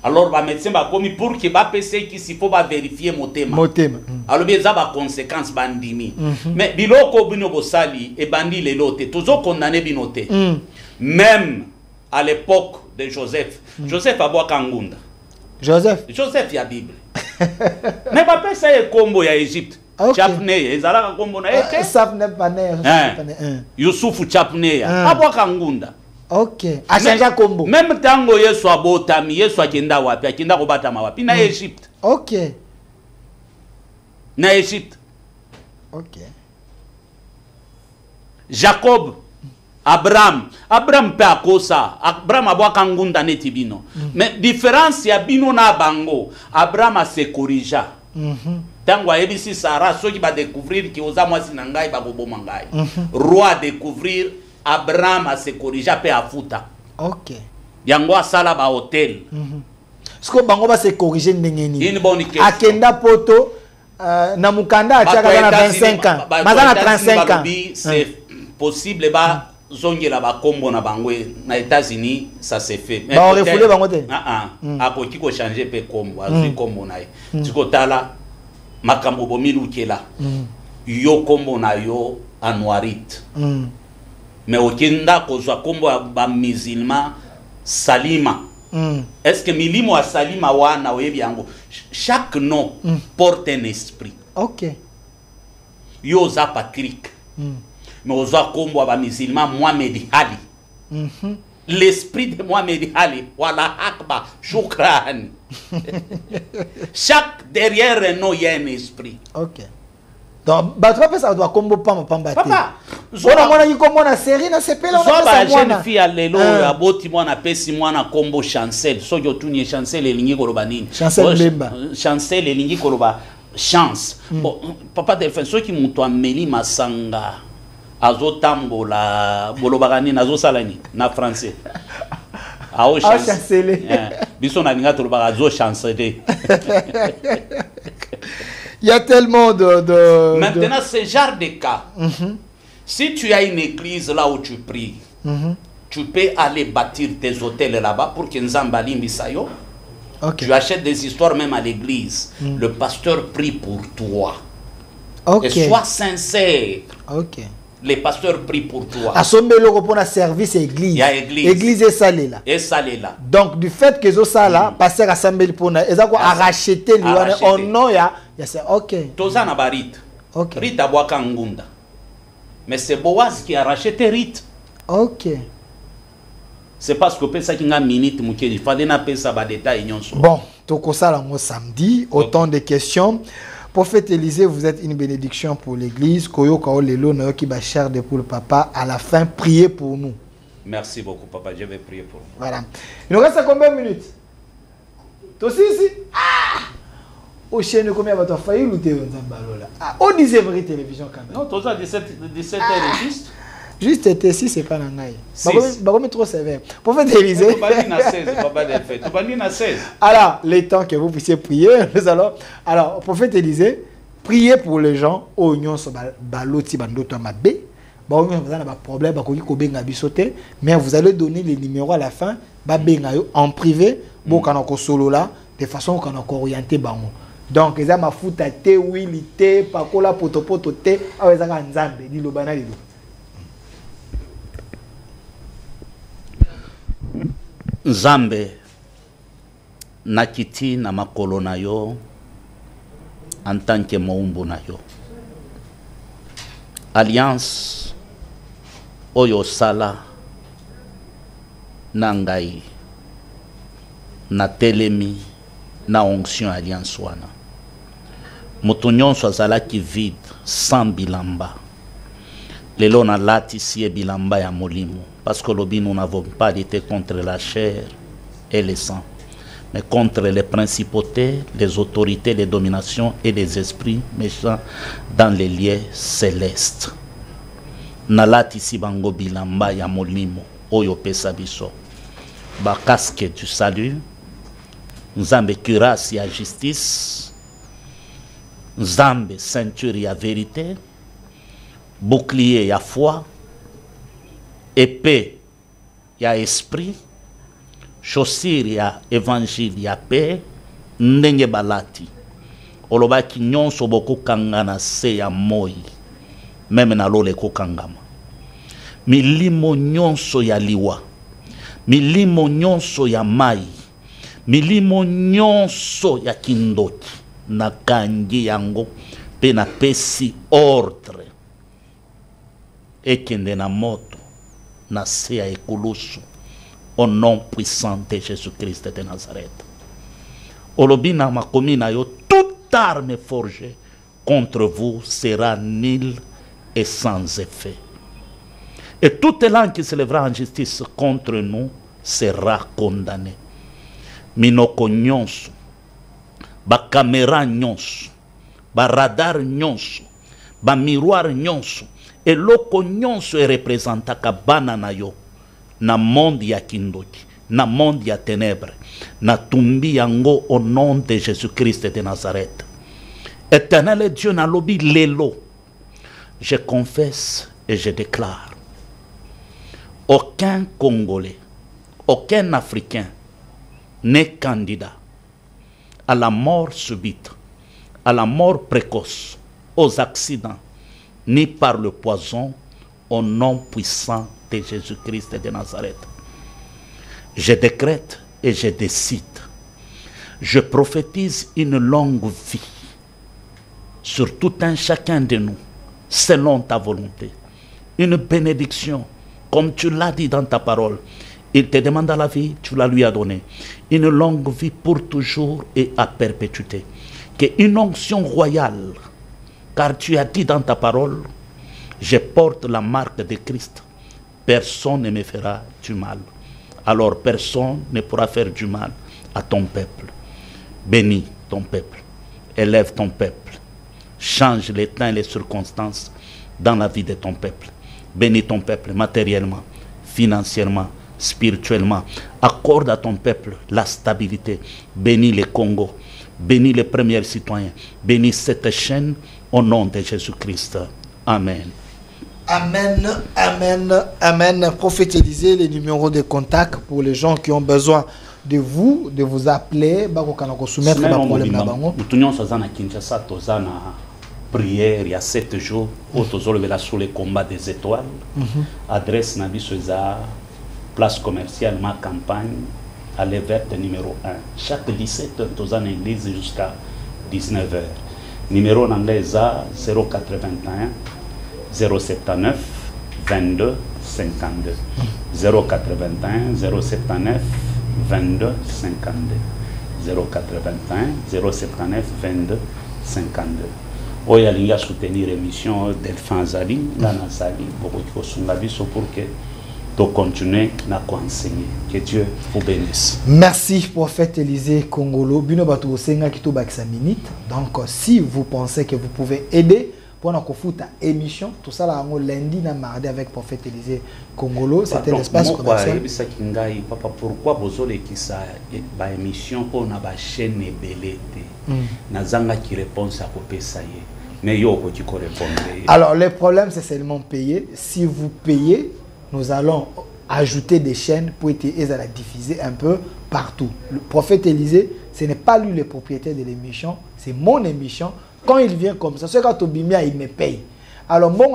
Alors ba médecin ba komi pour que ba pese qui s'il faut ba vérifier motema. Alors bien ça ba conséquence bandimi. Mais biloko bino bosali e bandi le lote toujours condamné binoté. Même à l'époque de Joseph. Joseph a boa kangunda. Joseph y a Bible. Mais ba pese e kombo ya Égypte. Chapne ezala kombo na eke. Chapne paner. Yusufu Chapne ya. A boa kangunda. Ok. A changé combo. Même tango Yesu abotami, Yesu akenda wapi, akenda kobata mawapi na Égypte. Ok. Na Égypte. Ok. Jacob, Abraham pe akosa, Abraham aboa kangunda neti bino. Mais différence ya bino na bango, Abraham se corrigea. Tango ebisi Sarah soki ba découvrir ki oza mwasi na ngai ba koboma ngai. Roi découvrir Abraham a se corrigea pe afuta. Ok. Yango asala ba hotel. Est-ce que bango ba se corriger ndengeni? Une bonne question. Akenda poto na mukanda achaka na 25 ans. Maza na 35 ans. C'est possible ba zongela ba kombo na bangwe na États-Unis ça se fait. Mais ba refoulé bango te. Akoki ko changer pe kombo, azu kombo na ye. Tiko tala makambo bomilukela. Yo kombo na yo Anwarit. Mais okenda kozwa kombo ba musulman Salima. Est-ce que milimo a Salima wana oyebi yango? Chaque nom porte un esprit. Ok. Yo za Patrick. Mais ozwa kombo ba musulman Mohamed Ali. L'esprit de Mohamed Ali, wala akba, shukran. Chaque derrière un nom il y a un esprit. Ok. Donc, battre ça doit combo pas pamba. Papa, on a qui combo na série na CP là. Zoba jeune fille à lelo aboti mwana pesi mwana combo Chancel. So yo tuni Chancel elingi koloba nini? Chancel Bemba. Chancel elingi koloba chance. Bon, papa Delphin so ki muto ameli masanga azotambola boloba nini azosala ni na français. Ao chancel. Biso na linga toloba azo chanceler. Il y a tellement de Maintenant, ce genre de cas, si tu as une église là où tu pries, tu peux aller bâtir tes hôtels là-bas pour que Nzambali Misayo. Tu achètes des histoires même à l'église. Le pasteur prie pour toi. Et sois sincère. Les pasteurs prient pour toi. Assombelo pour un service église. Il y a église. Église est salée là. Et salée là. Donc du fait que zo sala pasteur assemblé pour na eza ko racheter on non ya c'est OK. Tozana barit. OK. Rita boaka ngunda. Mais c'est Boaz qui a racheté Rite. OK. C'est parce que pesa kinga minute muke il fallait na pesa ba détail nyonso. Bon, toko sala ngo samedi autant de questions. Prophète Élisée, vous êtes une bénédiction pour l'église. Koyo kao lelo na yo ki ba chair de poule papa. À la fin, priez pour nous. Merci beaucoup, papa. Je vais prier pour vous. Voilà. Il nous reste combien de minutes? Toi aussi, ici? Ah! Au chien, combien va-t-on faillir ou t'es là? Au 10e télévision quand même. Non, toi, 17 heures juste. Juste été ici, c'est pas l'angaï. Bah, trop sévère. Prophète Élisée. Alors, les temps que vous puissiez prier, nous allons. Alors, prophète Élisée, priez pour les gens. Oignon sur baloti bandoto mabé. Bah, vous avez un problème, mais vous allez donner les numéros à la fin. En privé, solo là, de façon qu'on a orienté. Donc, ils ont ma foute à té, oui, té, pakola, potopoto, té. Ah, ils ont un zambe, dit le banal. Nzambe nakiti na makolo na yo en tant que moumbu na yo. Alliance oyo sala na ngai na telemi na onction alliance wana. Moto nyonso azalaki vide sans bilamba. Lelo na lati siye bilamba ya molimo. Parce que nous n'avons pas lutté contre la chair et le sang, mais contre les principautés, les autorités, les dominations et les esprits méchants dans les lieux célestes. Nalati si bango bilamba ya molimo oyo pesa biso. Ba casque du salut, nzambe cuirasse ya justice, nzambe ceinture ya vérité, bouclier ya foi, épée ya esprit, chaussure ya évangile ya paix, ndenge balati olobaki nyonso bokokanga na se ya moi meme na lole kokangama. Milimo nyonso ya liwa, milimo nyonso ya mai, milimo nyonso ya kindoki na kangi yango pe na pesi ordre ekende na moto na se ya ekulusu au nom puissant de Jésus-Christ de Nazareth. Olobi na makomi na yo, toute arme forgée contre vous sera nulle et sans effet. Et toute langue qui se lèvera en justice contre nous sera condamnée. Minoko nyonso, ba caméra nyonso, ba radar nyonso, ba miroir nyonso, et loko nyonso e representaka bana na yo na monde ya kindoki, na monde ya ténèbres, na tumbi yango au nom de Jésus-Christ de Nazareth. Éternel Dieu na lobi lelo, je confesse et je déclare, aucun Congolais, aucun Africain n'est candidat à la mort subite, à la mort précoce, aux accidents, ni par le poison, au nom puissant de Jésus-Christ de Nazareth. Je décrète et je décide, je prophétise une longue vie sur tout un chacun de nous, selon ta volonté. Une bénédiction, comme tu l'as dit dans ta parole. Il te demande la vie, tu la lui as donnée. Une longue vie pour toujours et à perpétuité. Qu'une onction royale, car tu as dit dans ta parole, je porte la marque de Christ. Personne ne me fera du mal. Alors personne ne pourra faire du mal à ton peuple. Bénis ton peuple. Élève ton peuple. Change les temps et les circonstances dans la vie de ton peuple. Bénis ton peuple matériellement, financièrement, spirituellement. Accorde à ton peuple la stabilité. Bénis les Congo. Bénis les premiers citoyens. Bénis cette chaîne au nom de Jésus-Christ. Amen. Amen, amen, amen. Prophétisez les numéros de contact pour les gens qui ont besoin de vous appeler. Soumettre le problème là-bas. Prière, il y a 7 jours, sur les combats des étoiles. Adresse Nabisoza, place commerciale, ma campagne, à l'Everte numéro 1. Chaque 17 heures, nous avons une église jusqu'à 19 h. Numéro en anglais 081 079 22 52. 081 079 22 52. 081 079 22 52. Oya linga soutenir l'émission Delphin Zali, Nana Zali, pour que de continuer à enseigner. Que Dieu vous bénisse. Merci, prophète Élisée Congolo. Donc, si vous pensez que vous pouvez aider pour nous faire une émission, tout ça là, lundi et mardi avec prophète Élisée Congolo, c'était l'espace commercial. Papa, pourquoi vous avez qui ça une émission pour une chaîne belete? Nazanga qui répond à couper ça y est. Mais yo qui répondre. Alors, le problème c'est seulement payer. Si vous payez, nous allons ajouter des chaînes pour être la diffuser un peu partout. Le prophète Élisée, ce n'est pas lui le propriétaire de l'émission, c'est mon émission. Quand il vient comme ça, c'est quand Tobimia il me paye. Alors bon,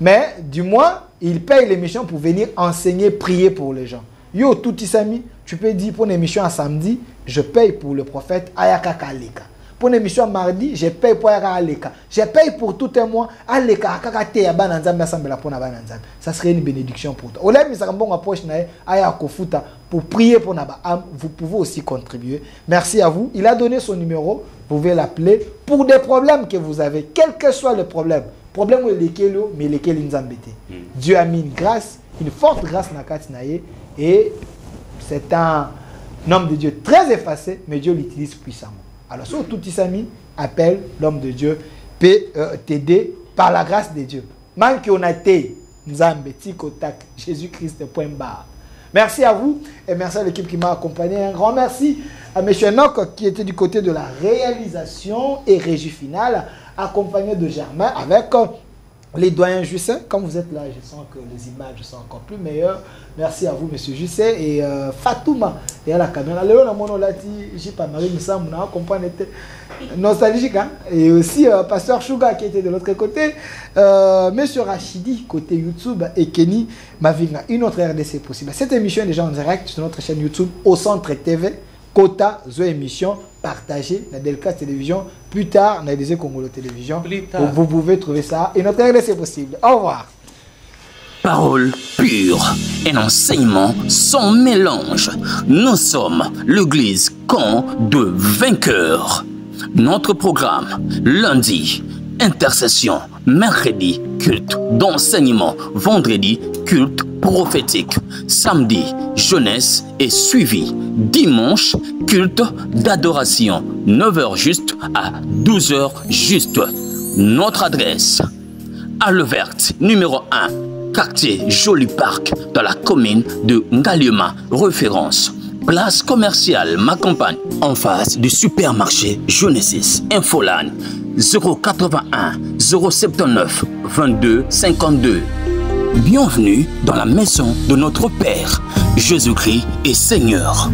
mais du moins il paye l'émission pour venir enseigner, prier pour les gens. Yo tout isami, tu peux dire pour une émission à samedi, je paye pour le prophète Ayaka Kaleka. Pour une émission mardi, je paye pour Aleka. Je paye pour tout un mois. Aleka, ça serait une bénédiction pour toi. Pour prier pour Naba, vous pouvez aussi contribuer. Merci à vous. Il a donné son numéro. Vous pouvez l'appeler pour des problèmes que vous avez, quel que soit le problème. Problème où mais lesquels nous embêtent. Dieu a mis une grâce, une forte grâce dans Katinaye. Et c'est un homme de Dieu très effacé, mais Dieu l'utilise puissamment. Alors, sur tout Isami, appelle l'homme de Dieu, peut t'aider par la grâce de Dieu. Manque on a été, Jésus-Christ, point barre. Merci à vous et merci à l'équipe qui m'a accompagné. Un grand merci à M. Enoch qui était du côté de la réalisation et régie finale, accompagné de Germain avec les doyens Jusset. Quand vous êtes là, je sens que les images sont encore plus meilleures. Merci à vous, M. Jusset et Fatouma. Et à la caméra, Léon Monolati, j'ai pas Marie Missa, on a compris, nostalgique. Hein? Et aussi Pasteur Chouga qui était de l'autre côté. M. Rachidi, côté YouTube, et Kenny Mavinga. Une autre RDC possible. Cette émission est déjà en direct sur notre chaîne YouTube Au Centre TV. Kota, zo émission partagée dans Delka Télévision. Plus tard, dans les Congolo Télévision. Vous pouvez trouver ça. Et notre RDC possible. Au revoir. Parole pure, un enseignement sans mélange. Nous sommes l'église camp de vainqueurs. Notre programme, lundi, intercession, mercredi, culte d'enseignement, vendredi, culte prophétique, samedi, jeunesse et suivi, dimanche, culte d'adoration, 9h juste à 12h juste. Notre adresse, Halle Verte, numéro 1, quartier Joli Parc, dans la commune de Ngaliema, référence. Place commerciale Ma Campagne, en face du supermarché Genesis. Infoline 081 079 22 52. Bienvenue dans la maison de notre Père. Jésus-Christ est Seigneur.